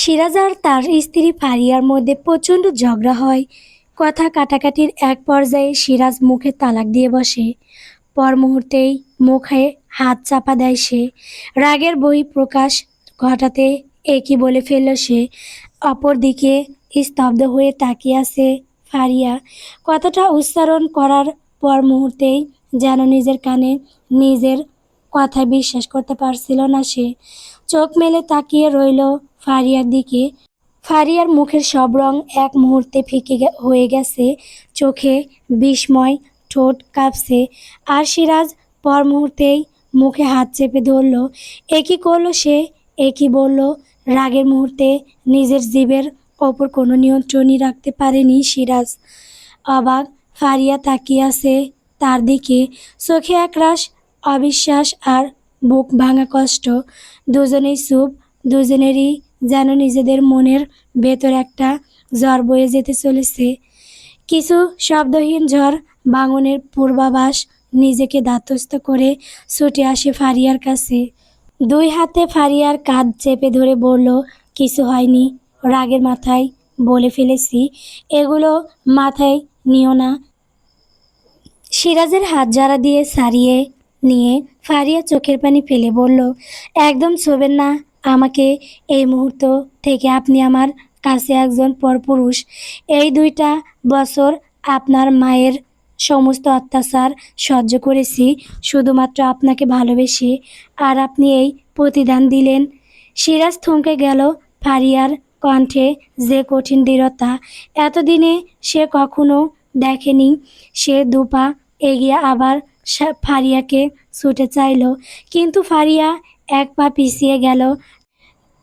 সিরাজ আর তার স্ত্রী ফারিয়ার মধ্যে প্রচণ্ড ঝগড়া হয়। কথা কাটাকাটির এক পর্যায়ে সিরাজ মুখে তালাক দিয়ে বসে। পর মুহূর্তেই মুখে হাত চাপা দেয় সে। রাগের বহিঃপ্রকাশ ঘটাতে একই বলে ফেলল সে। অপরদিকে স্তব্ধ হয়ে তাকিয়ে আছে ফারিয়া। কথাটা উচ্চারণ করার পর মুহূর্তেই যেন নিজের কানে নিজের কথায় বিশ্বাস করতে পারছিল না সে। চোখ মেলে তাকিয়ে রইল ফারিয়ার দিকে। ফারিয়ার মুখের সব রং এক মুহূর্তে ফিকে হয়ে গেছে। চোখে বিস্ময়, ঠোঁট কাঁপছে। আর সিরাজ পর মুহূর্তেই মুখে হাত চেপে ধরল। একই করল সে, একই বলল। রাগের মুহূর্তে নিজের জিভের ওপর কোনো নিয়ন্ত্রণই রাখতে পারেনি সিরাজ। অবাক ফারিয়া তাকিয়ে আছে তার দিকে, চোখে একরাশ অবিশ্বাস আর বুক ভাঙা কষ্ট। দুজনেই চুপ, দুজনেরই যেন নিজেদের মনের ভেতর একটা ঝড় বয়ে যেতে চলেছে। কিছু শব্দহীন ঝড় ভাঙনের পূর্বাভাস। নিজেকে ধাতস্থ করে ছুটে আসে ফারিয়ার কাছে। দুই হাতে ফারিয়ার কাঁধ চেপে ধরে বলল, কিছু হয়নি, রাগের মাথায় বলে ফেলেছি, এগুলো মাথায় নিও না। সিরাজের হাত জারা দিয়ে ছাড়িয়ে নিয়ে ফারিয়া চোখের পানি ফেলে বলল, একদম ছোবেন না আমাকে। এই মুহূর্ত থেকে আপনি আমার কাছে একজন পরপুরুষ। এই 2টা বছর আপনার মায়ের সমস্ত অত্যাচার সহ্য করেছি শুধুমাত্র আপনাকে ভালোবেসে, আর আপনি এই প্রতিদান দিলেন। সিরাজ থমকে গেল। ফারিয়ার কণ্ঠে যে কঠিন দৃঢ়তা এতদিনে সে কখনো দেখেনি। সে দুপা এগিয়ে আবার ফারিয়াকে ছুটে চাইল, কিন্তু ফারিয়া এক পা পিছিয়ে গেল।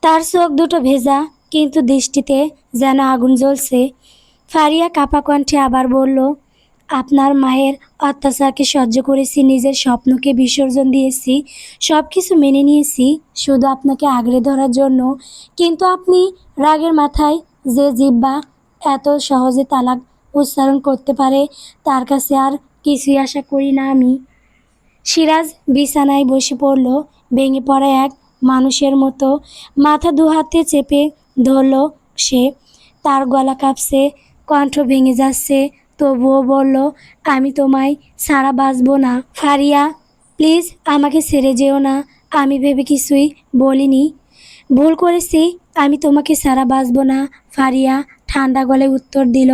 তার চোখ দুটো ভেজা, কিন্তু দৃষ্টিতে যেন আগুন জ্বলছে। ফারিয়া কাঁপা কণ্ঠে আবার বলল, আপনার মায়ের অত্যাচারকে সহ্য করেছি, নিজের স্বপ্নকে বিসর্জন দিয়েছি, সব কিছু মেনে নিয়েছি শুধু আপনাকে আগলে ধরার জন্য। কিন্তু আপনি রাগের মাথায় যে জিহ্বা এত সহজে তালাক উচ্চারণ করতে পারে, তার কাছে আর কিছুই আশা করি না আমি। সিরাজ বিছানায় বসে পড়ল ভেঙে পড়া এক মানুষের মতো। মাথা দুহাতে চেপে ধরল সে। তার গলা কাঁপছে, কণ্ঠ ভেঙে যাচ্ছে, তবুও বলল, আমি তোমায় ছাড়া বাঁচব না ফারিয়া, প্লিজ আমাকে ছেড়ে যেও না। আমি ভেবে কিছুই বলিনি, ভুল করেছি, আমি তোমাকে ছাড়া বাঁচব না ফারিয়া ঠান্ডা গলায় উত্তর দিল।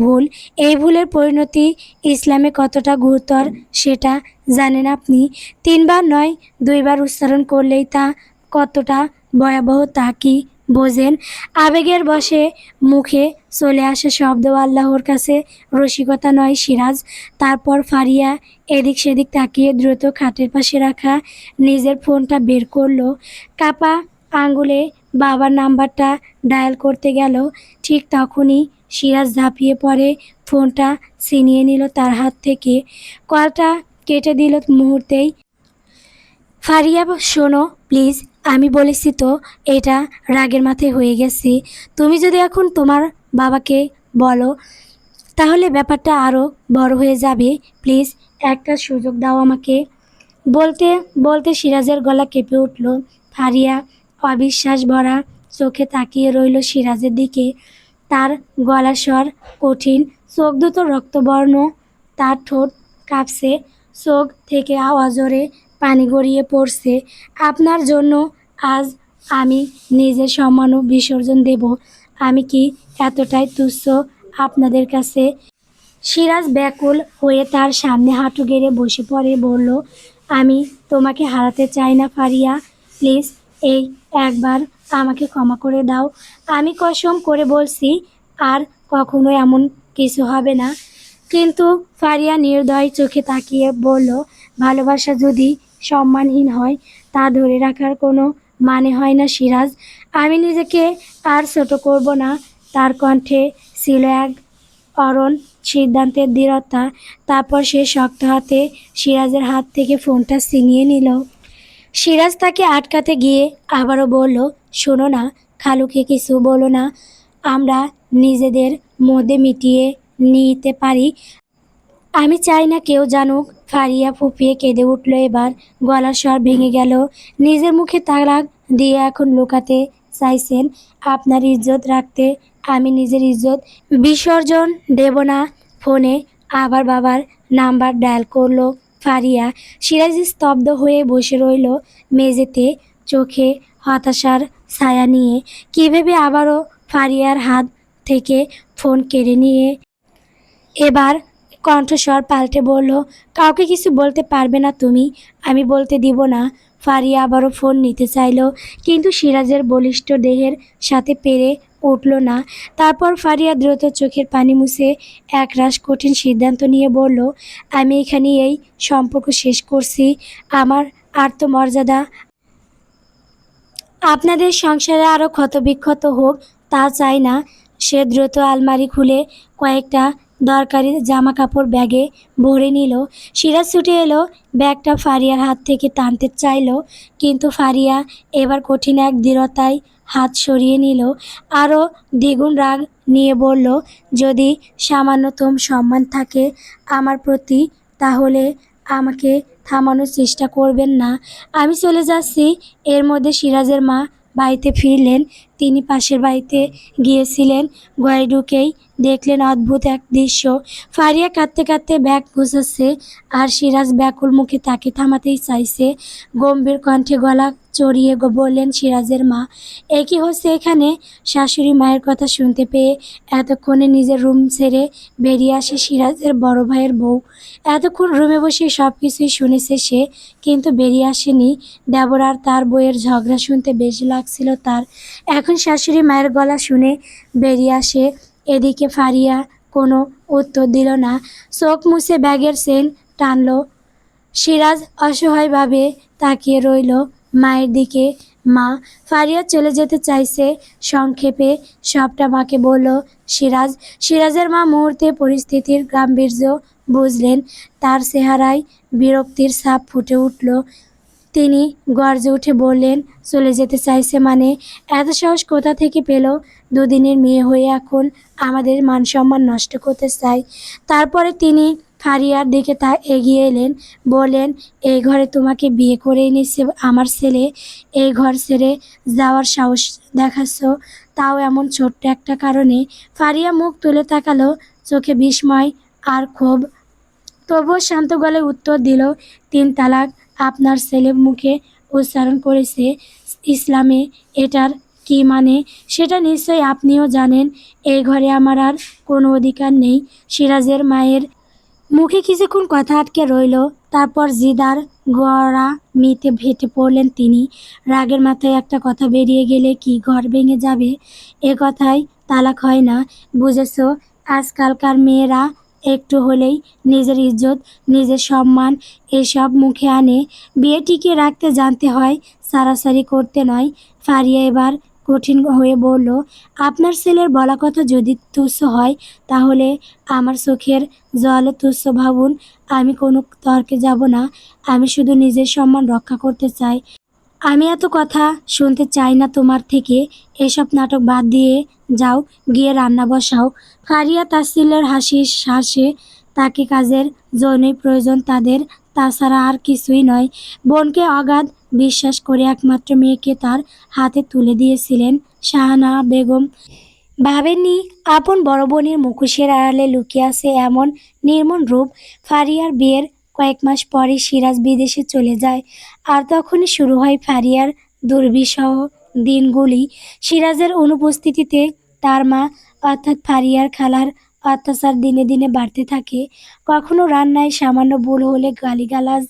ভুল? এই ভুলের পরিণতি ইসলামে কতটা গুরুতর সেটা জানেন আপনি? 3বার নয়, 2বার উচ্চারণ করলেই তা কতটা ভয়াবহ তা কি বোঝেন? আবেগের বশে মুখে চলে আসে শব্দ আল্লাহর কাছে রসিকতা নয় সিরাজ। তারপর ফারিয়া এদিক সেদিক তাকিয়ে দ্রুত খাটের পাশে রাখা নিজের ফোনটা বের করলো। কাপা আঙ্গুলে বাবার নাম্বারটা ডায়াল করতে গেল। ঠিক তখনই সিরাজ ঝাঁপিয়ে পড়ে ফোনটা ছিনিয়ে নিল তার হাত থেকে। কলটা কেটে দিল মুহূর্তেই। ফারিয়া, শোনো প্লিজ, আমি বলেছি তো এটা রাগের মাথায় হয়ে গেছে। তুমি যদি এখন তোমার বাবাকে বলো তাহলে ব্যাপারটা আরও বড় হয়ে যাবে। প্লিজ একটা সুযোগ দাও আমাকে। বলতে বলতে সিরাজের গলা কেঁপে উঠল। ফারিয়া অবিশ্বাস ভরা চোখে তাকিয়ে রইল সিরাজের দিকে। তার গলার স্বর কঠিন, চোখ দুটো রক্তবর্ণ, তার ঠোঁট কাঁপছে, চোখ থেকে অঝরে পানি গড়িয়ে পড়ছে। আপনার জন্য আজ আমি নিজের সম্মানও বিসর্জন দেব। আমি কি এতটাই তুচ্ছ আপনাদের কাছে? সিরাজ ব্যাকুল হয়ে তার সামনে হাঁটু গেড়ে বসে পড়ে বলল, আমি তোমাকে হারাতে চাই না ফারিয়া, প্লিজ এই একবার আমাকে ক্ষমা করে দাও। আমি কসম করে বলছি আর কখনো এমন কিছু হবে না। কিন্তু ফারিয়া নির্দয় চোখে তাকিয়ে বলল, ভালোবাসা যদি সম্মানহীন হয় তা ধরে রাখার কোনো মানে হয় না সিরাজ। আমি নিজেকে আর ছোট করব না। তার কণ্ঠে ছিল এক অরণ সিদ্ধান্তের দৃঢ়তা। তারপর সে শক্ত হাতে সিরাজের হাত থেকে ফোনটা ছিনিয়ে নিল। সিরাজ তাকে আটকাতে গিয়ে আবারও বলল, শোনো না, খালুকে কিছু বলো না, আমরা নিজেদের মধ্যে মিটিয়ে নিতে পারি। আমি চাই না কেউ জানুক। ফারিয়া ফুঁপিয়ে কেঁদে উঠল এবার। গলার স্বর ভেঙে গেল। নিজের মুখে তালাক দিয়ে এখন লুকাতে চাইছেন। আপনার ইজ্জত রাখতে আমি নিজের ইজ্জত বিসর্জন দেব না। ফোনে আবার বাবার নাম্বার ডায়াল করলো ফারিয়া। সিরাজ স্তব্ধ হয়ে বসে রইল মেঝেতে, চোখে হতাশার ছায়া নিয়ে। কীভাবে আবারও ফারিয়ার হাত থেকে ফোন কেড়ে নিয়ে এবার কণ্ঠস্বর পাল্টে বলল, কাউকে কিছু বলতে পারবে না তুমি? আমি বলতে দিব না। ফারিয়া আবারও ফোন নিতে চাইল, কিন্তু সিরাজের বলিষ্ঠ দেহের সাথে পেরে উঠল না। তারপর ফারিয়া দ্রুত চোখের পানি মুছে একরাশ কঠিন সিদ্ধান্ত নিয়ে বলল, আমি এখানে এই সম্পর্ক শেষ করছি। আমার আত্মমর্যাদা আপনাদের সংসারে আরও ক্ষতবিক্ষত হোক তা চাই না। সে দ্রুত আলমারি খুলে কয়েকটা দরকারি জামা কাপড় ব্যাগে ভরে নিল। সিরাজ ছুটে এলো, ব্যাগটা ফারিয়ার হাত থেকে টানতে চাইল, কিন্তু ফারিয়া এবার কঠিন এক দৃঢ়তায় হাত সরিয়ে নিল। আরও দ্বিগুণ রাগ নিয়ে বলল, যদি সামান্যতম সম্মান থাকে আমার প্রতি, তাহলে আমাকে থামানোর চেষ্টা করবেন না। আমি চলে যাচ্ছি। এর মধ্যে সিরাজের মা বাড়িতে ফিরলেন। তিনি পাশের বাড়িতে গিয়েছিলেন। ঘরে ঢুকেই দেখলেন অদ্ভুত এক দৃশ্য। ফারিয়া কাঁদতে কাঁদতে ব্যাগ গোছাচ্ছে, আর সিরাজ ব্যাকুল মুখে তাকে থামাতেই চাইছে। গম্ভীর কণ্ঠে গলা চড়িয়ে বললেন সিরাজের মা, এ কী হচ্ছে এখানে? শাশুড়ি মায়ের কথা শুনতে পেয়ে এতক্ষণে নিজের রুম ছেড়ে বেরিয়ে আসে সিরাজের বড় ভাইয়ের বউ। এতক্ষণ রুমে বসে সব কিছুই শুনেছে সে, কিন্তু বেরিয়ে আসেনি। দেবর আর তার বউয়ের ঝগড়া শুনতে বেশ লাগছিল তার। এখন শাশুড়ি মায়ের গলা শুনে বেরিয়ে আসে। এদিকে ফারিয়া কোনো উত্তর দিল না, চোখ মুছে ব্যাগের চেন টানল। সিরাজ অসহায়ভাবে তাকিয়ে রইল মায়ের দিকে। মা। ফারিয়া চলে যেতে চাইছে, সংক্ষেপে সবটা মাকে বলল সিরাজ। সিরাজের মা মুহূর্তে পরিস্থিতির গাম্ভীর্য বুঝলেন। তার চেহারায় বিরক্তির ছাপ ফুটে উঠল। তিনি গর্জে উঠে বললেন, চলে যেতে চাইছে মানে? এত সাহস কোথা থেকে পেল? দুদিনের মেয়ে হয়ে এখন আমাদের মান-সম্মান নষ্ট করতে চায়। তারপরে তিনি ফারিয়ার দিকে এগিয়ে এলেন, বললেন, এই ঘরে তোমাকে বিয়ে করে এনেছে আমার ছেলে। এই ঘর ছেড়ে যাওয়ার সাহস দেখাচ্ছ, তাও এমন ছোট্ট একটা কারণে? ফারিয়া মুখ তুলে তাকালো, চোখে বিস্ময় আর ক্ষোভ। তবুও শান্ত গলায় উত্তর দিল, 3 তালাক আপনার ছেলে মুখে উচ্চারণ করেছে। ইসলামে এটার কি মানে সেটা নিশ্চয়ই আপনিও জানেন। এই ঘরে আমার আর কোনো অধিকার নেই। সিরাজের মায়ের মুখে কিছুক্ষণ কথা আটকে রইল, তারপর জিদার গড়া মিতে ফেটে পড়লেন তিনি। রাগের মাথায় একটা কথা বেরিয়ে গেলে কি ঘর ভেঙে যাবে? এ কথায় তালাক হয় না, বুঝেছ? আজকালকার মেয়েরা একটু হলেই নিজের ইজ্জত, নিজের সম্মান এসব মুখে আনে। বিয়ে টিকিয়ে রাখতে জানতে হয়, সারাসারি করতে নয়। ফারিয়া এবার কঠিন হয়ে বলল, আপনার ছেলের বলা কথা যদি তুচ্ছ হয়, তাহলে আমার চোখের জলও তুচ্ছ ভাবুন। আমি কোনো তর্কে যাব না। আমি শুধু নিজের সম্মান রক্ষা করতে চাই। আমি এত কথা শুনতে চাই না তোমার থেকে। এসব নাটক বাদ দিয়ে যাও, গিয়ে রান্না বসাও। ফারিয়া তাচ্ছিল্যের হাসে, তাকে কাজের জন্যই প্রয়োজন তাদের, তাছাড়া আর কিছুই নয়। বোনকে অগাধ বিশ্বাস করে একমাত্র মেয়েকে তার হাতে তুলে দিয়েছিলেন শাহানা বেগম। ভাবেননি আপন বড় বোনের মুখোশের আড়ালে লুকিয়ে আছে এমন নির্মম রূপ। ফারিয়ার বিয়ের কয়েক মাস পরে সিরাজ বিদেশে চলে যায়, আর তখনই শুরু হয় ফারিয়ার দুর্বিষহ দিনগুলি। সিরাজের অনুপস্থিতিতে তার মা অর্থাৎ ফারিয়ার খালার অত্যাচার দিনে দিনে বাড়তে থাকে। কখনো রান্নায় সামান্য ভুল হলে গালিগালাজ,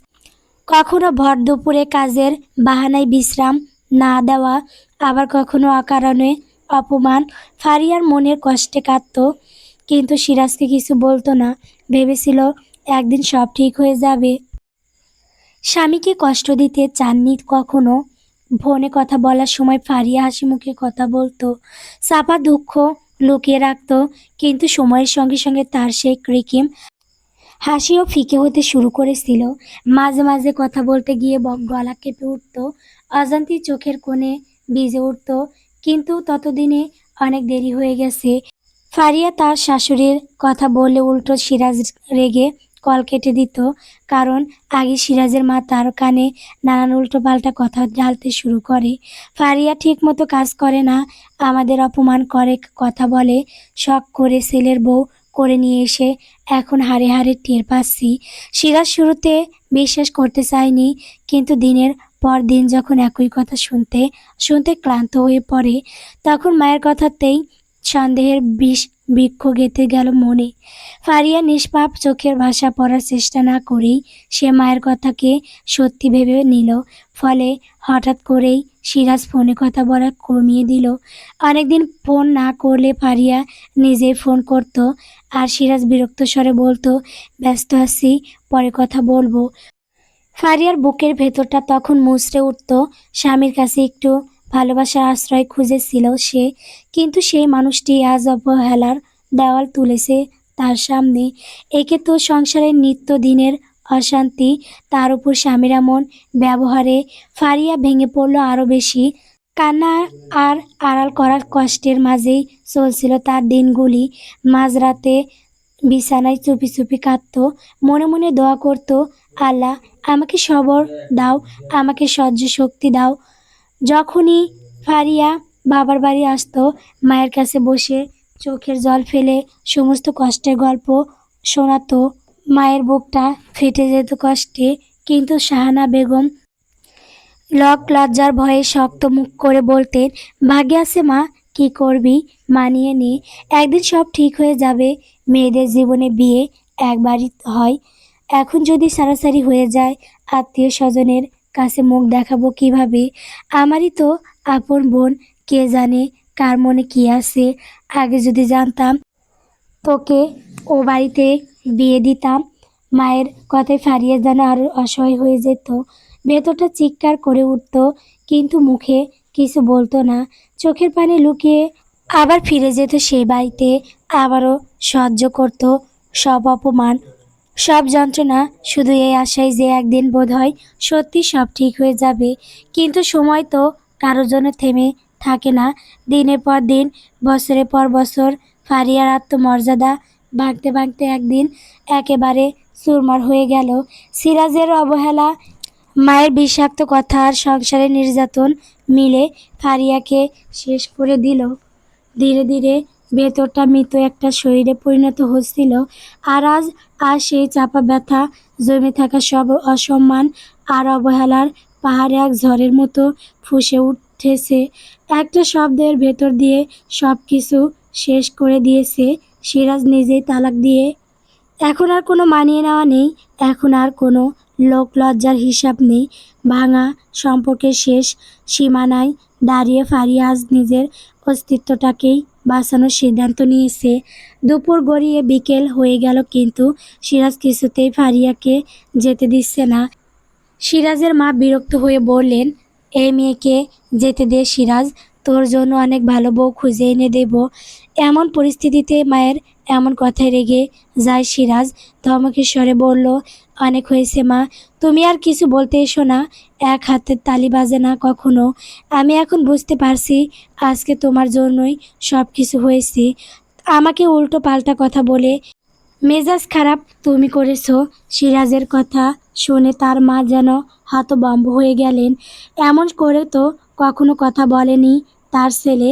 কখনো ভর দুপুরে কাজের বাহানায় বিশ্রাম না দেওয়া, আবার কখনো অকারণে অপমান। ফারিয়ার মনের কষ্টে কাঁদত, কিন্তু সিরাজকে কিছু বলতো না। ভেবেছিল একদিন সব ঠিক হয়ে যাবে। স্বামীকে কষ্ট দিতে চাননি কখনো। ফোনে কথা বলার সময় ফারিয়া হাসি মুখে কথা বলতো, চাপা দুঃখ লুকিয়ে রাখত, কিন্তু সময়ের সঙ্গে সঙ্গে তার সেই কৃত্রিম হাসিও ফিকে হতে শুরু করেছিল। মাঝে মাঝে কথা বলতে গিয়ে গলা কেঁপে উঠত, অজান্তেই চোখের কোণে ভিজে উঠত, কিন্তু ততদিনে অনেক দেরি হয়ে গেছে। ফারিয়া তার শাশুড়ির কথা বললে উল্টো সিরাজ রেগে কল কেটে দিত, কারণ আগে সিরাজের মা তার কানে নানান উল্টোপাল্টা কথা ঢালতে শুরু করে। ফারিয়া ঠিকমতো কাজ করে না, আমাদের অপমান করে, কথা বলে, শখ করে ছেলের বউ করে নিয়ে এসে এখন হাড়ে হাড়ে টের পাচ্ছি। সিরাজ শুরুতে বিশ্বাস করতে চায়নি, কিন্তু দিনের পর দিন যখন একই কথা শুনতে শুনতে ক্লান্ত হয়ে পড়ে, তখন মায়ের কথাতেই সন্দেহের বৃক্ষ গেঁথে গেল মনে। ফারিয়া নিষ্পাপ চোখের ভাষা পড়ার চেষ্টা না করেই সে মায়ের কথাকে সত্যি ভেবে নিল। ফলে হঠাৎ করেই সিরাজ ফোনে কথা বলা কমিয়ে দিল। অনেকদিন ফোন না করলে ফারিয়া নিজেই ফোন করত, আর সিরাজ বিরক্ত স্বরে বলতো, ব্যস্ত আছি, পরে কথা বলবো। ফারিয়ার বুকের ভেতরটা তখন মুচড়ে উঠত। স্বামীর কাছে একটু ভালোবাসার আশ্রয় খুঁজেছিল সে, কিন্তু সেই মানুষটি আজ অবহেলার দেওয়াল তুলেছে তার সামনে। একে তো সংসারের নিত্যদিনের অশান্তি, তার উপর স্বামীর এমন ব্যবহারে ফারিয়া ভেঙে পড়ল আরও বেশি। কান্না আর আড়াল করার কষ্টের মাঝেই চলছিল তার দিনগুলি। মাঝরাতে বিছানায় চুপি চুপি কাঁদত, মনে মনে দোয়া করত, আল্লাহ আমাকে সবর দাও, আমাকে সহ্য শক্তি দাও। যখনই ফারিয়া বাবার বাড়ি আসতো, মায়ের কাছে বসে চোখের জল ফেলে সমস্ত কষ্টের গল্প শোনাতো। মায়ের বুকটা ফেটে যেত কষ্টে, কিন্তু শাহানা বেগম লজ্জার ভয়ে শক্ত মুখ করে বলতেন, ভাগ্যে আছে মা, কি করবি, মানিয়ে নে, একদিন সব ঠিক হয়ে যাবে। মেয়েদের জীবনে বিয়ে একবারই হয়, এখন যদি সারাসারি হয়ে যায়, আত্মীয় স্বজনের কাছে মুখ দেখাবো কিভাবে? আমারই তো আপন বোন, কে জানে কার মনে কি আছে। আগে যদি জানতাম, তোকে ও বাড়িতে বিয়ে দিতাম। মায়ের কথায় ফারিয়া যেন আরও অসহায় হয়ে যেত। ভেতরটা চিৎকার করে উঠত, কিন্তু মুখে কিছু বলতো না। চোখের পানি লুকিয়ে আবার ফিরে যেত সেই বাড়িতে, আবারও সহ্য করত সব অপমান, সব যন্ত্রণা, শুধু এই আশায় যে একদিন বোধহয় সত্যি সব ঠিক হয়ে যাবে। কিন্তু সময় তো কারোর জন্য থেমে থাকে না। দিনের পর দিন, বছরের পর বছর ফারিয়ার আত্মমর্যাদা ভাঙতে ভাঙতে একদিন একেবারে চুরমার হয়ে গেল। সিরাজের অবহেলা, মায়ের বিষাক্ত কথা আর সংসারের নির্যাতন মিলে ফারিয়াকে শেষ করে দিল। ধীরে ধীরে ভেতরটা মৃত একটা শরীরে পরিণত হচ্ছিল। আর আজ সেই চাপা ব্যথা, জমে থাকা সব অসম্মান আর অবহেলার পাহাড়ে এক ঝড়ের মতো ফুঁসে উঠেছে। একটা শব্দের ভেতর দিয়ে সব কিছু শেষ করে দিয়েছে। সিরাজ নিজেই তালাক দিয়ে, এখন আর কোনো মানিয়ে নেওয়া নেই, এখন আর কোনো লোক লজ্জার হিসাব নেই। ভাঙা সম্পর্কের শেষ সীমানায় দাঁড়িয়ে ফারিয়া আজ নিজের অস্তিত্বটাকেই বাঁচানোর সিদ্ধান্ত নিয়েছে। দুপুর গড়িয়ে বিকেল হয়ে গেল, কিন্তু সিরাজ কিছুতেই ফারিয়াকে যেতে দিচ্ছে না। সিরাজের মা বিরক্ত হয়ে বললেন, এই মেয়েকে যেতে দে সিরাজ, তোর জন্য অনেক ভালো বউ খুঁজে এনে দেব। এমন পরিস্থিতিতে মায়ের এমন কথায় রেগে যায় সিরাজ, ধমকের স্বরে বলল, অনেক হয়েছে মা, তুমি আর কিছু বলতে এসো না, এক হাতের তালি বাজে না কখনো। আমি এখন বুঝতে পারছি আজকে তোমার জন্যই সব কিছু হয়েছে। আমাকে উল্টো পাল্টা কথা বলে মেজাজ খারাপ তুমি করেছো। সিরাজের কথা শুনে তার মা যেন হতভম্ব হয়ে গেলেন। এমন করে তো কখনো কথা বলেনি তার ছেলে।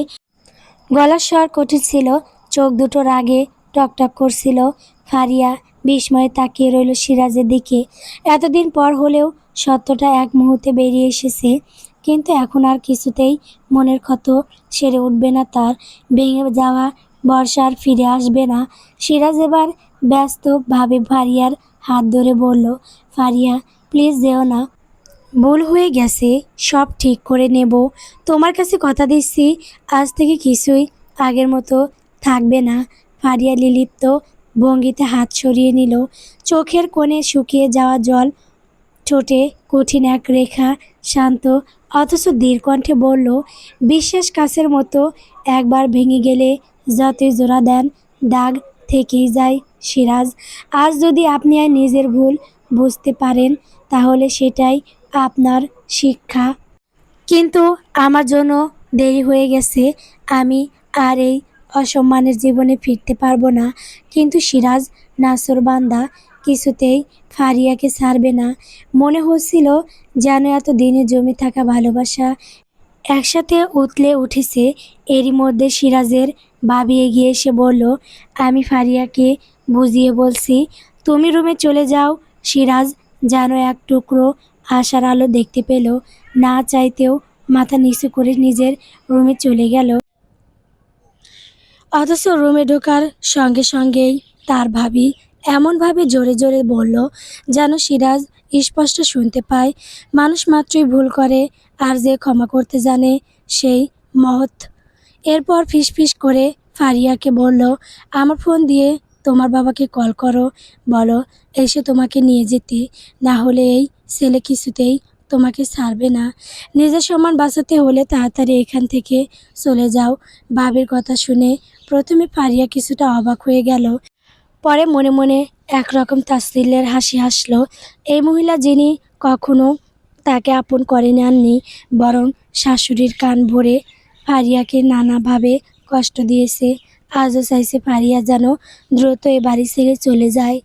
গলার স্বর কঠিন ছিল, চোখ দুটো রাগে টকটক করছিল। ফারিয়া বিস্ময়ে তাকিয়ে রইল সিরাজের দিকে। এতদিন পর হলেও সত্যটা এক মুহূর্তে বেরিয়ে এসেছে, কিন্তু এখন আর কিছুতেই মনের ক্ষত সেরে উঠবে না তার। ভেঙে যাওয়া বর্ষা আর ফিরে আসবে না। সিরাজ এবার ব্যস্তভাবে ফারিয়ার হাত ধরে বলল, ফারিয়া প্লিজ যেও না, ভুল হয়ে গেছে, সব ঠিক করে নেব। তোমার কাছে কথা দিচ্ছি, আজ থেকে কিছুই আগের মতো থাকবে না। ফারিয়া লিলিপ্ত ভঙ্গিতে হাত সরিয়ে নিল, চোখের কোণে শুকিয়ে যাওয়া জল, ঠোঁটে কঠিন এক রেখা, শান্ত অথচ ধীর কণ্ঠে বলল, বিশ্বাস কাছের মতো, একবার ভেঙে গেলে যতই জোড়া দেন দাগ থেকেই যায় সিরাজ। আজ যদি আপনি আর নিজের ভুল বুঝতে পারেন, তাহলে সেটাই আপনার শিক্ষা। কিন্তু আমার জন্য দেরি হয়ে গেছে, আমি আর এই অসম্মানের জীবনে ফিরতে পারবো না। কিন্তু সিরাজ নাছোড়বান্দা, কিছুতেই ফারিয়াকে ছাড়বে না। মনে হচ্ছিল যেন এত দিনে জমে থাকা ভালোবাসা একসাথে উতলে উঠেছে। এরই মধ্যে সিরাজের ভাবি এগিয়ে এসে বলল, আমি ফারিয়াকে বুঝিয়ে বলছি, তুমি রুমে চলে যাও। সিরাজ যেন এক টুকরো আশার আলো দেখতে পেল, না চাইতেও মাথা নিচু করে নিজের রুমে চলে গেল। অথচ রুমে ঢোকার সঙ্গে সঙ্গেই তার ভাবি এমনভাবে জোরে জোরে বলল যেন সিরাজ স্পষ্ট শুনতে পায়, মানুষ মাত্রই ভুল করে, আর যে ক্ষমা করতে জানে সেই মহৎ। এরপর ফিসফিস করে ফারিয়াকে বলল, আমার ফোন দিয়ে তোমার বাবাকে কল করো, বলো এসে তোমাকে নিয়ে যেতে, না হলে এই ছেলে কিছুতেই তোমাকে ছাড়বে না। নিজের সম্মান বাঁচাতে হলে তাড়াতাড়ি এখান থেকে চলে যাও। ভাবির কথা শুনে প্রথমে ফারিয়া কিছুটা অবাক হয়ে গেল, পরে মনে মনে একরকম তাচ্ছিল্যের হাসি হাসল। এই মহিলা যিনি কখনো তাকে আপন করে নেননি, বরং শাশুড়ির কান ভরে ফারিয়াকে নানাভাবে কষ্ট দিয়েছে, আজও চাইছে ফারিয়া যেন দ্রুত এ বাড়ি ছেড়ে চলে যায়।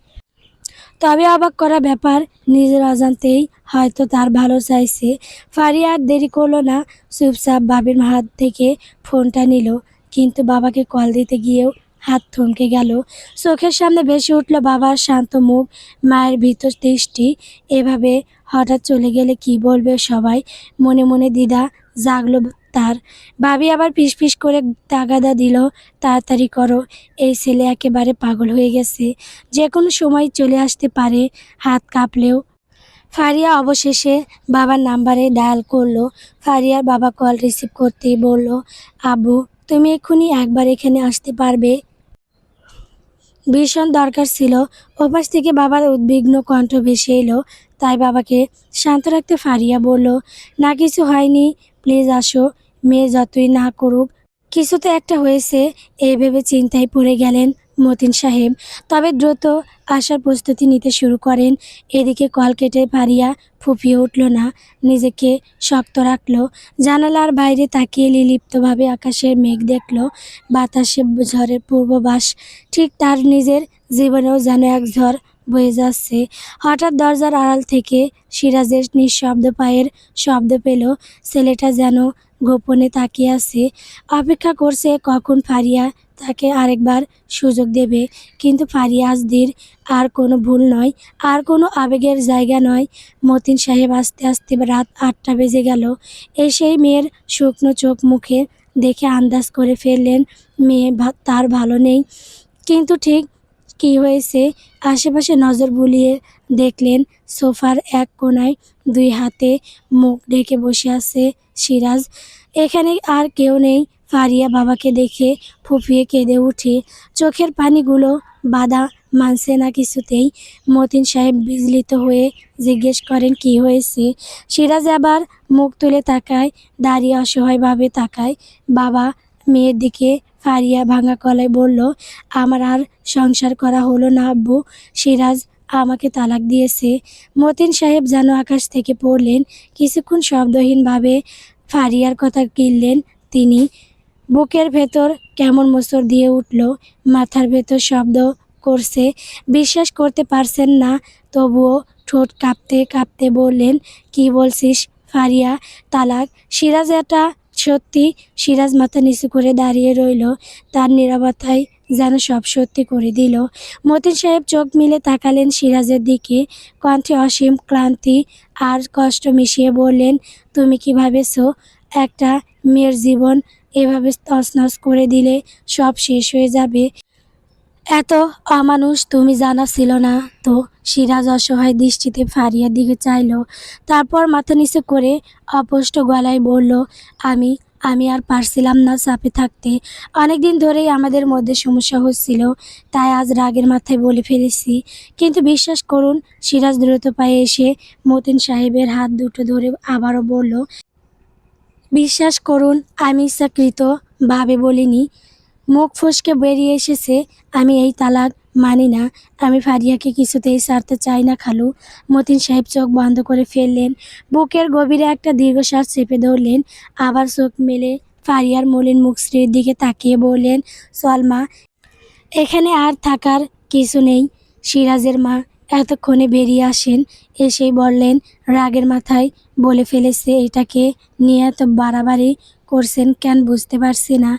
তবে অবাক করা ব্যাপার, নিজের অজান্তেই হয়তো তার ভালো চাইছে। ফারিয়া আর দেরি করলো না, চুপচাপ বাবির হাত থেকে ফোনটা নিল, কিন্তু বাবাকে কল দিতে গিয়েও হাত থমকে গেল। চোখের সামনে ভেসে উঠল বাবার শান্ত মুখ, মায়ের ভীত দৃষ্টি। এভাবে হঠাৎ চলে গেলে কি বলবে সবাই, মনে মনে দ্বিধা জাগলো তার। ভাবি আবার ফিসফিস করে তাগাদা দিল, তাড়াতাড়ি করো, এই ছেলে একেবারে পাগল হয়ে গেছে, যে কোনো সময় চলে আসতে পারে। হাত কাঁপলেও ফারিয়া অবশেষে বাবার নাম্বারে ডায়াল করলো। ফারিয়ার বাবা কল রিসিভ করতেই বলল, আব্বু তুমি এক্ষুনি একবার এখানে আসতে পারবে? ভীষণ দরকার ছিল। ওপাশ থেকে বাবার উদ্বিগ্ন কণ্ঠ ভেসে এলো। তাই বাবাকে শান্ত রাখতে ফারিয়া বলল, না কিছু হয়নি, প্লিজ আসো। মেয়ে যতই না করুক, কিছু তো একটা হয়েছে, এই ভেবে চিন্তায় পড়ে গেলেন মতিন সাহেব। তবে দ্রুত আসার প্রস্তুতি নিতে শুরু করেন। এদিকে কল কেটে ফারিয়া ফুঁপিয়ে উঠল না, নিজেকে শক্ত রাখল। জানালার বাইরে তাকিয়ে লিলিপ্তভাবে আকাশের মেঘ দেখল, বাতাসে ঝড়ের পূর্ববাস। ঠিক তার নিজের জীবনেও যেন এক ঝড় বয়ে যাচ্ছে। হঠাৎ দরজার আড়াল থেকে সিরাজের নিঃশব্দ পায়ের শব্দ পেল। ছেলেটা যেন গোপনে তাকিয়ে আছে, অপেক্ষা করছে কখন ফারিয়া তাকে আরেকবার সুযোগ দেবে। কিন্তু ফারিয়া আজদির আর কোনো ভুল নয়, আর কোনো আবেগের জায়গা নয়। মতিন সাহেব আস্তে আস্তে রাত 8টা বেজে গেল। সেই মেয়ের শুকনো চোখ মুখে দেখে আন্দাজ করে ফেললেন মেয়ে তার ভালো নেই। কিন্তু ঠিক কী হয়েছে আশেপাশে নজর বুলিয়ে দেখলেন সোফার এক কোণায় দুই হাতে মুখ ঢেকে বসে আছে সিরাজ। এখানে আর কেউ নেই। ফারিয়া বাবাকে দেখে ফুঁপিয়ে কেঁদে উঠে, চোখের পানিগুলো বাধা মানছে না কিছুতেই। মতিন সাহেব বিচলিত হয়ে জিজ্ঞেস করেন, কি হয়েছে? সিরাজ আবার মুখ তুলে তাকায়, দাঁড়িয়ে অসহায়ভাবে তাকায় বাবা মেয়ের দিকে। ফারিয়া ভাঙা গলায় বলল, আমার আর সংসার করা হলো না আব্বু, সিরাজ আমাকে তালাক দিয়েছে। মতিন সাহেব যেন আকাশ থেকে পড়লেন। কিছুক্ষণ শব্দহীনভাবে ফারিয়ার কথা গিললেন তিনি। বুকের ভেতর কেমন মোচড় দিয়ে উঠল, মাথার ভেতর শব্দ করছে, বিশ্বাস করতে পারছেন না। তবুও ঠোঁট কাঁপতে কাঁপতে বললেন, কি বলছিস ফারিয়া? তালাক? সিরাজ এটা সত্যি? সিরাজ মাথা নিচু করে দাঁড়িয়ে রইল, তার নীরবতায় যেন সব সত্যি করে দিল। মতিন সাহেব চোখ মিলে তাকালেন সিরাজের দিকে, কণ্ঠে অসীম ক্লান্তি আর কষ্ট মিশিয়ে বললেন, তুমি কি ভেবেছো একটা মেয়ের জীবন এভাবে তছনছ করে দিলে সব শেষ হয়ে যাবে? এত অমানুষ তুমি জানা ছিল না তো? সিরাজ অসহায় দৃষ্টিতে ফারিয়ার দিকে চাইল, তারপর মাথা নিচু করে অস্পষ্ট গলায় বলল, আমি আমি আর পারছিলাম না চাপে থাকতে। অনেক দিন ধরেই আমাদের মধ্যে সমস্যা হচ্ছিল, তাই আজ রাগের মাথায় বলে ফেলেছি। কিন্তু বিশ্বাস করুন। সিরাজ দ্রুত পায়ে এসে মতিন সাহেবের হাত দুটো ধরে আবারও বলল, বিশ্বাস করুন, আমি ইচ্ছাকৃত ভাবে বলিনি, মুখ ফসকে বেরিয়ে এসেছে। আমি এই তালাক মানি না। আমি ফারিয়াকে কিছুতেই ছাড়তে চাই না খালু। মতিন সাহেব চোখ বন্ধ করে ফেললেন, বুকের গভীরে একটা দীর্ঘশ্বাস চেপে ধরলেন, আবার চোখ মেলে ফারিয়ার মলিন মুখশ্রীর দিকে তাকিয়ে বললেন, চল মা, এখানে আর থাকার কিছু নেই। সিরাজের মা এতক্ষণে বেরিয়ে আসেন। এসেই বললেন, রাগের মাথায় বলে ফেলেছে, এটাকে নিয়ে এত বাড়াবাড়ি করছেন কেন বুঝতে পারছি না।